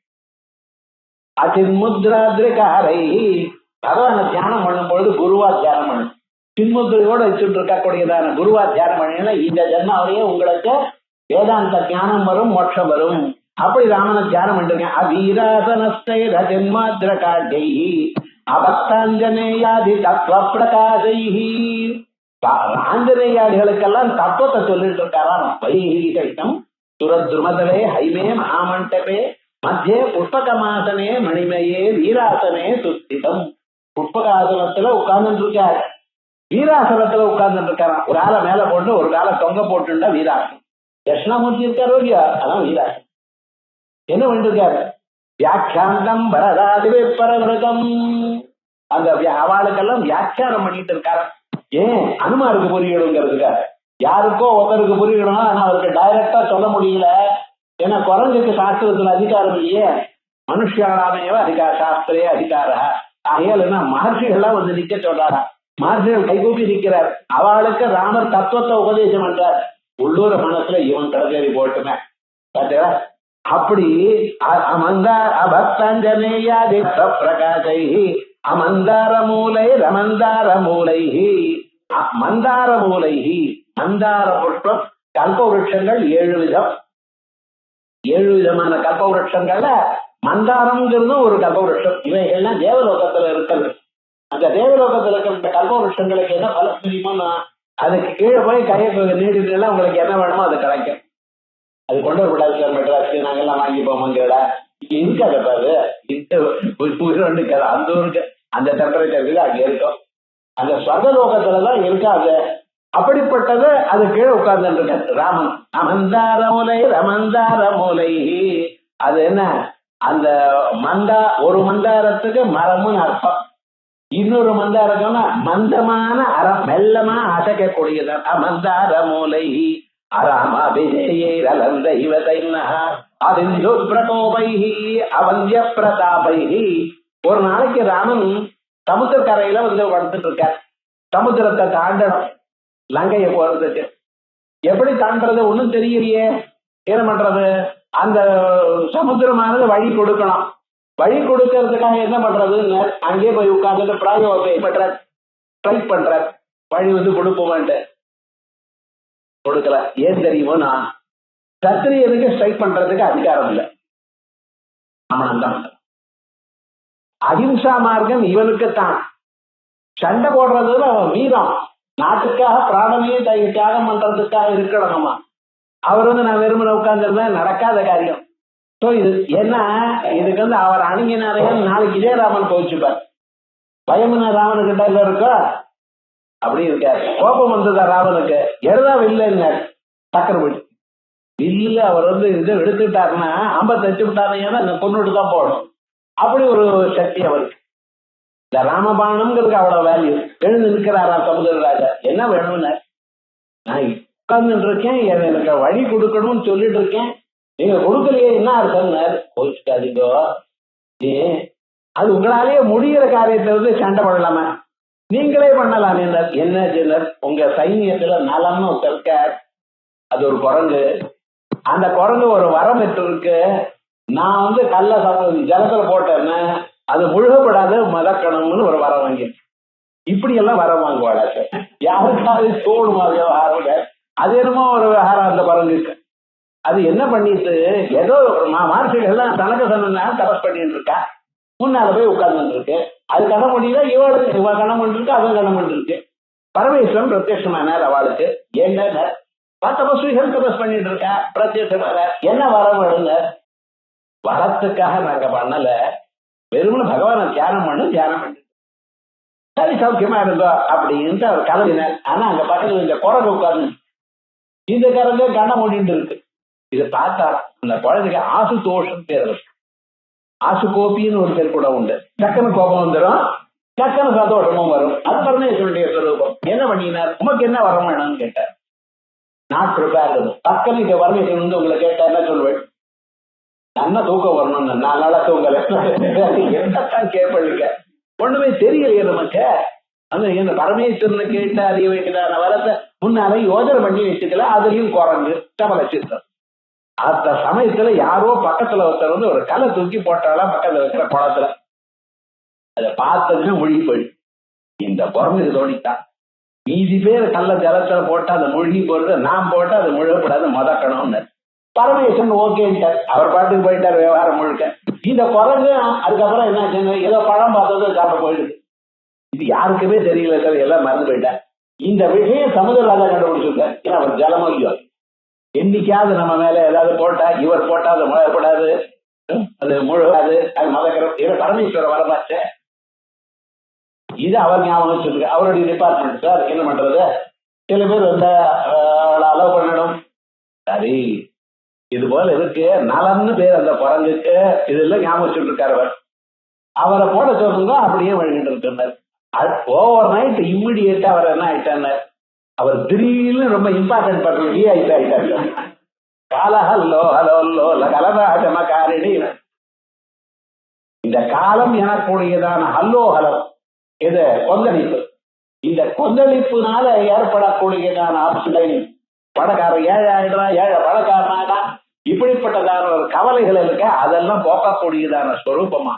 அதின்முத்ராதிரிகாரை. பகவான தியானம் பண்ணும் பொழுது குருவா தியானம் பண்ணும். சின்முத்திரையோட வச்சுட்டு இருக்கக்கூடியதான குருவா தியானம் பண்ணினா இந்த ஜென்மாவிலேயே உங்களுக்கு வேதாந்த ஞானம் வரும், மோட்சம் வரும். அப்படி ராமனை தியானம் பண்ணிருக்கேன். அவீராசனஸ்தை ரஜன்மாத்ர காட்டை அபக்தாஞ்சனேயாதி தத்துவ பிரகாசை. ஆஞ்சநேயாதிகளுக்கெல்லாம் தத்துவத்தை சொல்லிட்டு இருக்காராம். வைஹீகம் சுரத்ருமதவே ஹைமே மகாமண்டபே மத்தியே புஷ்பகமாசனே மணிமையே வீராசனே சுத்திதம். புஷ்பகாசனத்துல உட்கார்ந்துட்டு இருக்காரு, வீராசனத்துல உட்கார்ந்துட்டு இருக்காராம். ஒரு ஆளை மேல போட்டு ஒரு காலை தொங்க போட்டுண்டா வீராசனம். தட்சிணாமூர்த்தி இருக்காரோ இல்லையா, அதான் வீராசனம். என்ன பண்ணிருக்காரு? வியாக்கியானம் பரதாதிவே பரவிரதம். அந்த அவளுக்கெல்லாம் வியாக்கியானம் பண்ணிட்டு இருக்காரு. ஏன்? அனுமாருக்கு புரியணுங்கிறதுக்காக. யாருக்கோ ஒருத்தருக்கு புரியணும், ஆனா அவருக்கு டைரக்டா சொல்ல முடியல. ஏன்னா குரங்குக்கு சாஸ்திரத்துல அதிகாரம் இல்லையே. மனுஷாலாமேவ அதிகார சாஸ்திரே அதிகார. ஆகையால் என்ன மகர்ஷிகள்லாம் வந்து நிக்க சொல்றாரா. மகர்ஷிகள் கைகூப்பி நிற்கிறார். அவளுக்கு ராமர் தத்துவத்தை உபதேசம் பண்றார். உள்ளூர் மனசுல இவன் கடற்கரை போட்டுமே பார்த்தா அப்படி அமந்தார் அபக்தஞ்சனேயாதி பிரகாசை அமந்தார மூலை ரமந்தார மூலை மந்தார மூலை மந்தார புஷ்பம் கல்ப விருட்சங்கள் 7 விதம். 7 விதமான கல்ப விருட்சங்கள்ல மந்தாரம்ங்கிறது ஒரு கல்ப விருட்சம். இவைகள்லாம் தேவலோகத்துல இருக்கிறது. அந்த தேவலோகத்துல இருக்கிற கல்ப விருட்சங்களுக்கு என்ன பலம் தெரியுமோ, அதுக்கு கீழே போய் கையை நீடினா உங்களுக்கு என்ன வேணுமோ அது கிடைக்கும். அது கொண்டு வரக்கூடாது சார், மெட்ராஸ்க்கு நாங்கெல்லாம் வாங்கி போமாங்கடா இருக்காது. பாரு அந்த ஊருக்கு அந்த டெம்பரேச்சருக்கு அங்க இருக்கும். அந்த ஸ்வர்கலோகத்துலதான் இருக்காது. அப்படிப்பட்டது அது கீழே உட்கார்ந்து இருக்க ராமன். அமந்தார மூலை ரமந்தார மூலை. அது என்ன, அந்த ஒரு மந்தாரத்துக்கு மரம்னு அர்த்தம். இன்னொரு மந்தாரம்னா மந்தமான அறம், மெல்லமா அசைக்கக்கூடியது. அமந்தார மூலை அராமபிஜேயலந்த இவதைந்து பிரகோபை அவந்திய பிரதாபை. ஒரு நாளைக்கு ராமன் சமுத்திர கரையில வந்து படுத்துட்டு இருக்கார். சமுத்திரத்தை தாண்டணும் லங்கையை போறதுக்கு. எப்படி தாண்டறது ஒண்ணும் தெரியலையே, என்ன பண்றது? அந்த சமுத்திரமானது வழி கொடுக்கணும். வழி கொடுக்கறதுக்காக என்ன பண்றதுன்னு அங்கே போய் உட்கார்ந்துட்டு ட்ரை பண்ற வழி வந்து கொடுப்போமான்ட்டு கொடுக்கல. ஏன் தெரியுமோ, நான் சத்திரியனுக்கு ஸ்ட்ரைக் பண்றதுக்கு அதிகாரம் இல்லை. அவன் அஹிம்சா மார்க்கம் இவனுக்குத்தான். சண்டை போடுறதுல அவன் வீரம், நாட்டுக்காக பிராணமே தியாகம் பண்றதுக்காக இருக்கணுமா. அவர் வந்து நான் வெறுமனை உட்கார்ந்துருந்தேன், நடக்காத காரியம். ஸோ இது என்ன, இதுக்கு வந்து அவர் அணுகினாரையும் நாளைக்கு இதே ராமன் போச்சுப்பார். பயமுன ராமனுக்கிட்ட இல்ல இருக்கோ அப்படி இருக்காரு. கோபம் வந்ததா ராவனுக்கு, எருதா வில்லுங்க சக்கரவர்த்தி வில்லுல அவர் வந்து இதை எடுத்துட்டாருன்னா 58 விட்டாருன்னா இந்த பொண்ணுட்டு தான் போகணும். அப்படி ஒரு சக்தி அவருக்கு. இந்த ராமபாணம்ங்கிறதுக்கு அவ்வளவு வேல்யூ. எழுந்து நிற்கிறாரா சமுதிரராஜா, என்ன வேணும்னு நான் உட்கார்ந்துட்டு இருக்கேன், எனக்கு வழி கொடுக்கணும்னு சொல்லிட்டு இருக்கேன், நீங்க கொடுக்கலையே என்ன அர்த்தம்? கோச்சுக்காதீங்கோ, அது உங்களாலேயே முடிகிற காரியத்தை வந்து சண்டை பண்ணலாமா, நீங்களே பண்ணலாம். என்ன சின்னர், உங்க சைன்யத்துல நலம்னு இருக்க, அது ஒரு குரங்கு. அந்த குரங்கு ஒரு வரம் இருக்கு, நான் வந்து கல்ல ஜலத்துல போட்டேன்னு அது முழுகப்படாது மதக்கணும்னு ஒரு வரம் வாங்கி. இப்படி எல்லாம் வரம் வாங்குவாடா சார், யாருக்காவது தோணுமா விவகாரம்? அது என்னமோ ஒரு விவகாரம் அந்த குரங்குக்கு. அது என்ன பண்ணிட்டு ஏதோ மகர்ஷிகள்லாம் தனக்கு சொன்னா தபஸ் பண்ணிட்டு இருக்கா, முன்னால போய் உட்கார்ந்து இருக்கு. அது கணம் முடியல, இவளுக்கு இவ கணம் பண்ணிருக்கு, அவன் கணம் பண்ணிருக்கு. பரமேஸ்வரன் பிரத்யட்சமானார் அவளுக்கு. என்ன தபஸ்விகள் தபஸ் பண்ணிட்டு இருக்கா, பிரத்யட்சமான என்ன வரம் வேணுங்க? வரத்துக்காக நாங்க பண்ணல, வெறுமனு பகவானை தியானம் பண்ணு சரி சௌக்கியமா இருந்தோம் அப்படின்ட்டு அவர் கிளம்பினார். ஆனா அங்க பக்கத்துல இந்த குரங்கு உட்கார்ந்து, இந்த கரங்க கண்ணை மூடிட்டு இருக்கு. இதை பார்த்தா அந்த குழந்தைக்கு ஆசு தோஷம் பேர் இருக்கு. ஆசு கோபின்னு ஒரு பேர் கூட உண்டு. டக்குனு கோபம் வந்துடும், டக்குனு சந்தோஷமும் வரும். அது பரமேஸ்வரனுடைய சுரூபம். என்ன பண்ணினார், உமக்கு என்ன வரம் வேணும்னு கேட்டார். Not prepare. டக்குனு இங்க பரமேஸ்வரன் வந்து உங்களை கேட்டா என்ன சொல்வேன்? நல்லா தூக்கம் வரணும்னு. நான் நல்லா தூங்கல, என்னத்தான் கேட்பீங்க, ஒண்ணுமே தெரியலையே நமக்கு. அந்த இந்த பரமேஸ்வரனை கேட்டு அறிய வேண்டியதான வரத்தை முன்னாலே யோஜனை பண்ணி வச்சுக்கல. அதுலயும் குரங்கு தமலை சித்தம். அந்த சமயத்துல யாரோ பக்கத்துல ஒருத்தர் வந்து ஒரு கலை தூக்கி போட்டாலும் பக்கத்துல இருக்கிற குளத்துல அதை பார்த்ததுன்னு மூழ்கி போயிடு. இந்த குரங்கு தோணித்தான். மீதி பேர் கல்ல ஜலத்துல போட்டா அதை மூழ்கி போறது, நான் போட்டா அது முழுகப்படாது மதக்கணும்னு பரமேஸ்வரன் ஓகேன்ட்டார். அவர் பாட்டுக்கு போயிட்டார் விவகாரம் முழுக்க. இந்த குரங்கு அதுக்கப்புறம் என்ன, ஏதோ பழம் பார்த்தது சாப்பிட போயிடுது. இது யாருக்குமே தெரியல சார், எல்லாம் மறந்து போயிட்டார். இந்த விஷயம் சமுதிரராஜா கண்டுபிடிச்சிருக்கார். ஏன்னா அவர் ஜலமோ இல்லையோ, என்னைக்காவது நம்ம மேல ஏதாவது போட்டா, இவர் போட்டா அது முழப்படாது, அது முழுகாது, அது மதக்கிறோம். இவர் பரமேஸ்வர வரமாச்சு. இது அவர் ஞாபகம் வச்சிருக்கு. அவருடைய டிபார்ட்மெண்ட் சார். என்ன பண்றது, சில பேர் வந்து அலோவ் பண்ணணும். சரி, இது போல இருக்கு. நலன்னு பேர் அந்த குரங்குக்கு. இதெல்லாம் ஞாபகம் வச்சுட்டு இருக்காரு அவர். அவரை போட சொல்லுங்க, அப்படியே வழிகிட்டு இருக்கார். ஓவர் நைட் இம்மிடியேட்டா அவர் என்ன ஆயிட்டார், அவர் திடீர்னு ரொம்ப இம்பார்ட்டன்ட் பர்சன் ஆயிட்டாரு. காலஹல்லோ ஹலோல்லோ கலராஜம காரிணி. இந்த காலம் எனக்கூடியதான ஹல்லோ ஹலோ இது கொந்தளிப்பு. இந்த கொந்தளிப்புனால ஏற்படக்கூடியதான ஆப்ஷன் பணக்காரன் ஏழை ஆயிடுறா, ஏழை பணக்காரனாடா, இப்படிப்பட்டதான ஒரு கவலைகள் இருக்க அதெல்லாம் போக்கக்கூடியதான ஸ்வரூபமா.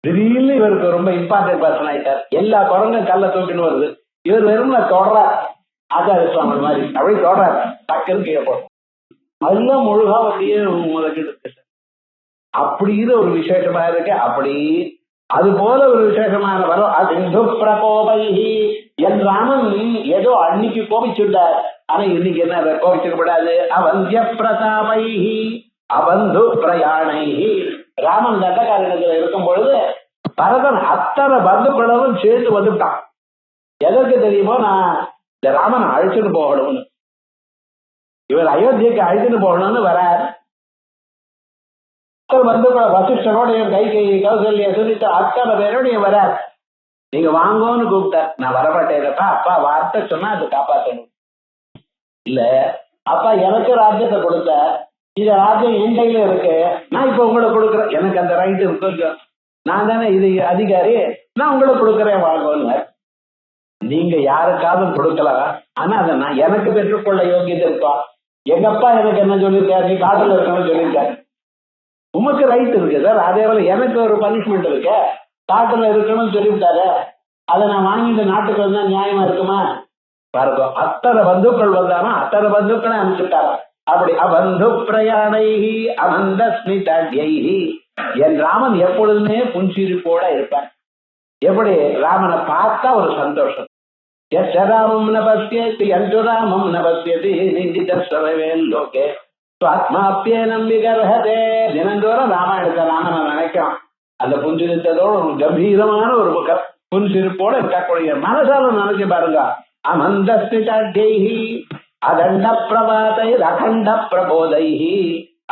திடீர்னு இவருக்கு ரொம்ப இம்பார்ட்டன்ட் பர்சன் ஆயிட்டார். எல்லா குரங்கும் கல்ல தூக்கின்னு வருது, இவர் வெறும் தொடரார். ஆச்சாரிய சுவாமி மாதிரி அப்படி தொடரார், டக்குன்னு கீழே போடும். அதெல்லாம் முழுகா அப்படியே முதக்கிட்டு அப்படின்னு ஒரு விசேஷமா இருக்கு. அப்படி அது போல ஒரு விசேஷமான வரும். அது பிரகோபைஹி என் ராமன் ஏதோ அன்னைக்கு கோபிச்சுட்டார், ஆனா இன்னைக்கு என்ன கோபிச்சிடப்படாது. அவந்திய பிரதாபைஹி அவந்து பிரயாணைஹி ராமன் தண்டகாரண்யத்துல இருக்கும் பொழுது பரதன் அத்தனை பந்துக்களவும் சேர்ந்து வந்துட்டான். எதற்கு தெரியுமோ, நான் இந்த ராமனை அழைச்சுட்டு போகணும்னு, இவர் அயோத்தியக்கு அழைச்சுட்டு போகணும்னு வரார். பந்துக்கள் வசிஷ்டனோட கை கௌசல்யா சொல்லிட்டு அத்தனை பேரோட வரார். நீங்க வாங்கோன்னு கூப்பிட்டார். நான் வரமாட்டேனப்பா, அப்பா வார்த்தை சொன்னா அது காப்பாற்றணும். இல்ல அப்பா எனக்கு ராஜ்யத்தை கொடுத்த, இந்த ராஜ்யம் என் கையில இருக்கு, நான் இப்ப உங்களுக்கு கொடுக்குறேன், எனக்கு அந்த ரைட் இருக்கு, நான் தானே இது அதிகாரி, நான் உங்களுக்கு கொடுக்குறேன் வாங்கன்னு. நீங்க யாருக்காவது கொடுக்கலாம், ஆனா அதை நான் எனக்கு பெற்றுக்கொள்ள யோகியதை இருப்பா. எங்க அப்பா எனக்கு என்ன சொல்லியிருக்காரு, நீ காட்டுல இருக்கணும்னு சொல்லியிருக்காரு. உமக்கு ரைட் இருக்கு சார், அதே போல எனக்கு ஒரு பனிஷ்மெண்ட் இருக்கு, காட்டுல இருக்கணும்னு சொல்லிவிட்டாரு, அதை நான் வாங்கிட்டு நாட்டுக்கு வந்தா நியாயமா இருக்குமா பாருங்க. அத்தனை பந்துக்கள் வந்தாலும் அத்தனை பந்துக்களை அனுப்பிச்சுட்டாரா. அப்படி அவந்து பிரயாணைஹி அவந்த ஸ்மிதத்யைஹி என் ராமன் எப்பொழுதுமே புன்சிரிப்போட இருப்பான். எப்படி ராமனை பார்த்தா ஒரு சந்தோஷம். ராமம் நபஸ்யதி அஞ்சு ராமம் நபஸ்யதி நிந்திதஸ்வரவேல் லோகே ஆத்மாப்பியனம் விகர்ஹதே. தினந்தோறும் ராமாயணத்தை ராமனை நினைக்கலாம். அந்த புன்சிரித்ததோட ஒரு கம்பீரமான ஒரு முகம், புன்சிரிப்போட இருக்கக்கூடிய மனசால நினைச்சு பாருங்க. அமந்த ஸ்மிதத்யைஹி அதண்ட பிரபாதை அகண்ட பிரபோதைஹி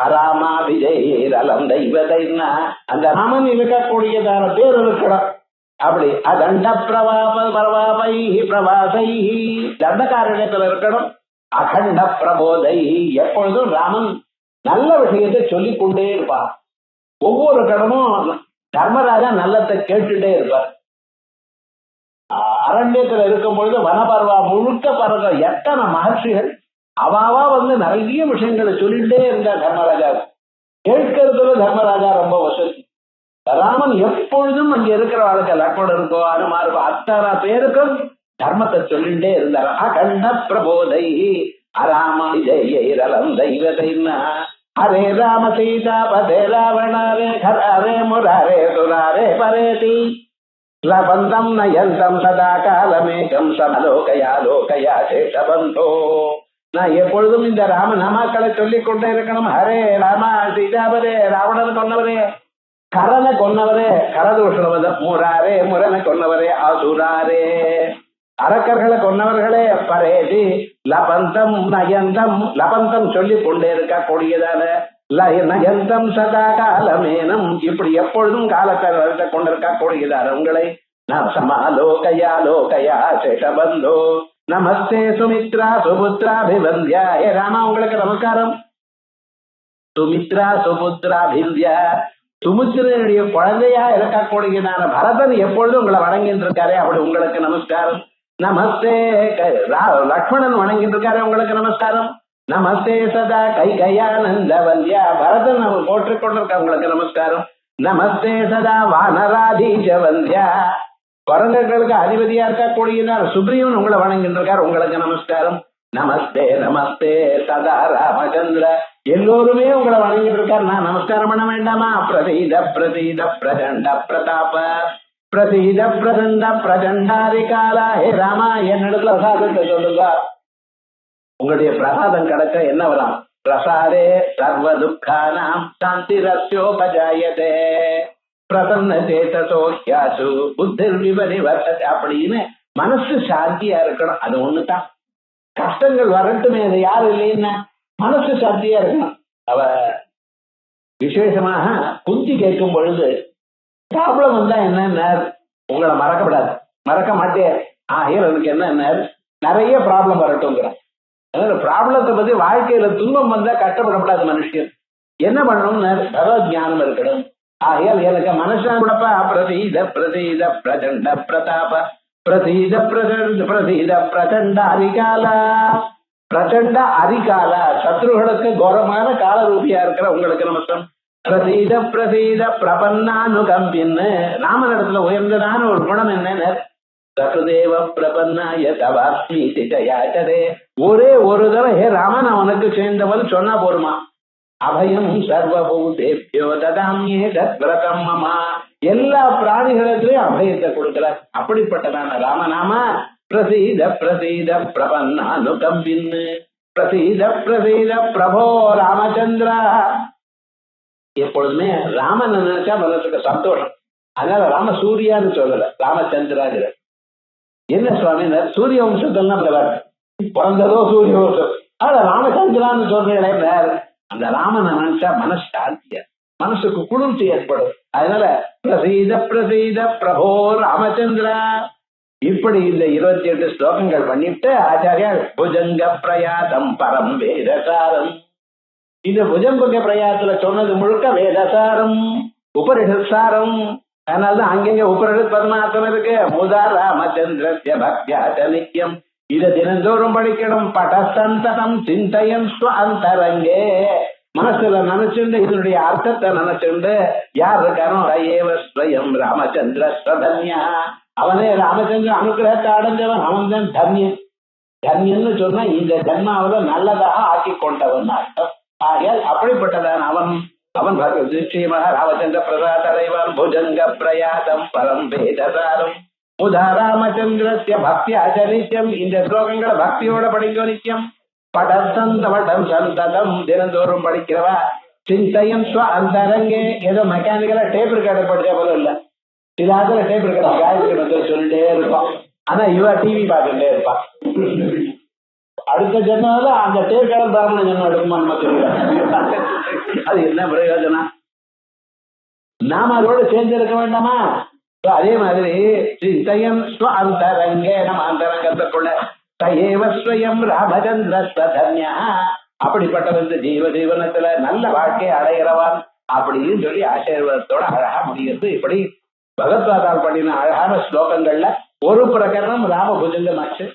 அராமா விஜயலம் தெய்வதைன்னா அந்த ராமன் இருக்கக்கூடியதான பேர் இருக்கணும். அப்படி அதண்ட பிரபாபைஹி பிரபாசைஹி தண்டகாரண்யத்தில் இருக்கணும். அகண்ட பிரபோதைஹி எப்பொழுதும் ராமன் நல்ல விஷயத்தை சொல்லிக் கொண்டே இருப்பார். ஒவ்வொரு கடமும் தர்மராஜா நல்லத்தை கேட்டுட்டே இருப்பார். அரண்யத்துல இருக்கும் பொழுது வனபர்வா முழுக்க பறக்க எத்தனை மகர்ஷிகள் அவாவா வந்து நிறைய விஷயங்களை சொல்லிட்டே இருந்தார் தர்மராஜா. கேட்கறதுல தர்மராஜா ரொம்ப வசதி. ராமன் எப்பொழுதும் அங்க இருக்கிற வாழ்க்கை லக்ஷ்மணன் இருக்கோ அனுமார் இருக்கோ அத்தனை பேருக்கும் தர்மத்தை சொல்லிட்டே இருந்தார். அகண்ட பிரபோதை அராமா ஜெயம் தெய்வதைன்னா ஹரே ராம சீதா பதே ராவணாரே ஹரே முராரே சுராரே பரேதி லபந்தம் நயந்தம் சதா காலமேகம் சமலோகயா லோகயா சேஷபந்தோ. நான் எப்பொழுதும் இந்த ராம நாமாக்களை சொல்லிக் கொண்டே இருக்கணும். ஹரே ராமா சீதாபரே ராவணனை கொன்னவரே, கரனை கொன்னவரே கரதூஷணவதம், முராரே முரனை கொன்னவரே அசுராரே அரக்கர்களை கொன்னவர்களே பரேதி லபந்தம் நயந்தம் லபந்தம் சொல்லிக் கொண்டே இருக்க கூடியதான நயந்தம் சதா காலமேனம் இப்படி எப்பொழுதும் காலத்தை வளர்த்து கொண்டிருக்க கூடியதான உங்களை நான் சமாலோகயா லோகயா சேஷபந்தோ நமஸ்தே சுமித்ரா சுபுத்ராபிவந்தியா. ஏ ராமா உங்களுக்கு நமஸ்காரம். சுமித்ரா சுபுத்ராபிவந்தியா சுமித்ரனுடைய குழந்தையா இருக்கக்கூடியதான பரதன் எப்பொழுதும் உங்களை வணங்கிட்டு இருக்காரு, அப்படி உங்களுக்கு நமஸ்காரம். நமஸ்தே லக்ஷ்மணன் வணங்கிட்டு இருக்காரு, உங்களுக்கு நமஸ்காரம். நமஸ்தே சதா கைகயானந்த வல்யா பரதன் அவர் போற்றிக் கொண்டிருக்க உங்களுக்கு நமஸ்காரம். நமஸ்தே சதா வானராதீஜ வந்தியா குரங்குகளுக்கு அதிபதியா இருக்கக்கூடியதார் சுக்ரீவன் உங்களை வணங்கிட்டு இருக்காரு, உங்களுக்கு நமஸ்காரம். நமஸ்தே நமஸ்தே சதா ராமச்சந்திர எல்லோருமே உங்களை வணங்கிட்டு இருக்காரு, நான் நமஸ்காரம் பண்ண வேண்டாமா? பிரதீத பிரதீத பிரச்சண்ட பிரதாப பிரதீத பிரதண்ட பிரச்சண்டாரி காலா. ஹே ராமா என்னிடத்துல பிரசாதத்தை சொல்லுங்க. உங்களுடைய பிரசாதம் கிடைச்ச என்ன வரும்? பிரசாதே சர்வ துக்கானாம் சாந்தி ரஸ்யோபஜாயதே பிரசன்ன சேதசோ யாசு புத்திர் விபரிவர்த்ததே. அப்படின்னு மனசு சாந்தியா இருக்கணும். அது ஒண்ணுதான். கஷ்டங்கள் வரட்டுமே, அது யாரும் இல்லைன்னா மனசு சாந்தியா இருக்கணும். அவ விசேஷமாக குந்தி கேட்கும் பொழுது ப்ராப்ளம் வந்தா என்ன, உங்களை மறக்கப்படாது, மறக்க மாட்டேன் எனக்கு என்ன நிறைய ப்ராப்ளம் வரட்டும்ங்கிற ப்ராப்ளத்தை பத்தி வாழ்க்கையில துன்பம் வந்தா கஷ்டப்படப்படாது. மனுஷன் என்ன பண்ணணும்னு பகவத் ஞானம் இருக்கணும். ஆகையால் எனக்கு மனசான் கூடப்பா பிரதீத பிரதீத பிரச்சண்ட பிரதாப பிரசீத பிரசீத பிரச்சண்ட அரிகால, பிரச்சண்ட அரிகால, சத்ருகளுக்கு கோரமான காலரூபியா இருக்கிற உங்களுக்கு நமஸ்தம். பிரசீத பிரசீத பிரபன்னானுகம்பின்னு ராமனிடத்துல உயர்ந்ததான ஒரு குணம் என்னன்னு, சகுதேவ பிரபன்னாய தவாஸ்மி சிஜயாச்சதே, ஒரே ஒரு தடவை ஹே ராமன் அவனுக்கு சேர்ந்தவன் சொன்னா போருமா, அபயம் சர்வபூதேப்யோ ததாமியே தத்விரதம் மமா, எல்லா பிராணிகளுக்கும் அபயத்தை கொடுக்கிறார். அப்படிப்பட்டதான ராமநாம பிரசீத பிரசீத பிரபன்னானுகம்பின்னு, பிரசீத பிரசீத பிரபோ ராமச்சந்திரா. எப்பொழுதுமே ராமன் நினைச்சா மனசுக்கு சந்தோஷம். அதனால ராம சூர்யான்னு சொல்லல, ராமச்சந்திராங்கிற. என்ன சுவாமி சூரிய வம்சத்தெல்லாம் பிறந்ததோ சூரிய வம்சம், ஆனா ராமச்சந்திரான்னு சொல்றேன். அந்த ராமனை நினைச்சா மனசு சாந்தியா, மனசுக்கு குளிர்ச்சி ஏற்படும். அதனால பிரசீத பிரசீத பிரபோ ராமச்சந்திரா. இப்படி இந்த 28 ஸ்லோகங்கள் பண்ணிட்டு ஆச்சாரியா புஜங்க பிரயாதம் பரம் வேதசாரம், இந்த புஜங்க பிரயாத்துல சொன்னது முழுக்க வேதசாரம், உபரிஷத்சாரம். அதனாலதான் அங்கங்க உபரிஷத் பத்மாசனம் இருக்கு. முதா ராமச்சந்திரஸ்ய பக்தியாச்ச நித்யம், இதை தினந்தோறும் படிக்கணும். படசந்ததம் சிந்தையம் ஸ்வஅந்தரங்கே, மனசுல நினைச்சுண்டு இதனுடைய அர்த்தத்தை நினைச்சுண்டு யார் இருக்கானோ ஏவ ஸ்வயம் ராமச்சந்திர ஸ்வதன்யா, அவனே ராமச்சந்திர அனுகிரகத்தை அடைஞ்சவன், அவன் தான் தன்யன். தன்யன்னு சொன்னா இந்த ஜன்மாவில நல்லதாக ஆக்கி கொண்டவன் அர்த்தம். ஆகையால் அப்படிப்பட்டதான் அவன். அவன் ஸ்ரீமஹ ராமச்சந்திர பிரசாதரைவான் புஜங்க பிரயாதம் பரம் வேதசாரம் முதா ராமச்சந்திரஸ்ய பக்தியாச்ச நித்யம், இந்த ஸ்லோகங்களை பக்தியோட படிக்க நித்தியம். படசந்தவடம் சந்ததம், தினந்தோறும் படிக்கிறவா. சிந்தையும் ஸ்வ அந்தரங்கே, ஏதோ மெக்கானிக்கலா டேப் ரெக்கார்டர் படிச்சா போல இல்ல, சில டேப் ரெக்கார்டர் காயத்ரி வந்து சொல்லிட்டே இருப்பான். ஆனா இவ டிவி பார்த்துட்டே இருப்பான். அடுத்த ஜென்மாவில அந்த டேப் ரெக்கார்டர் பிராமண ஜென்மம் எடுக்குமா நம்ம தெரியல. அது என்ன பிரயோஜனம்? நாம அதோட சேர்ந்து இருக்க வேண்டாமா? அதே மாதிரி சிந்தையம் ஸ்வ அந்தரங்கே, நம்ம அந்தரங்கத்துக்குள்ள தயேவஸ்வயம் ராமச்சந்திரஸ்வதன்யா, அப்படிப்பட்ட வந்து ஜீவனத்துல நல்ல வாழ்க்கையை அடைகிறவான் அப்படின்னு சொல்லி ஆசீர்வாதத்தோட அழகா முடிகிறது. இப்படி பகவத்பாதால் பண்ணின அழகான ஸ்லோகங்கள்ல ஒரு பிரகரணம் ராமபுஜங்கமாச்சு.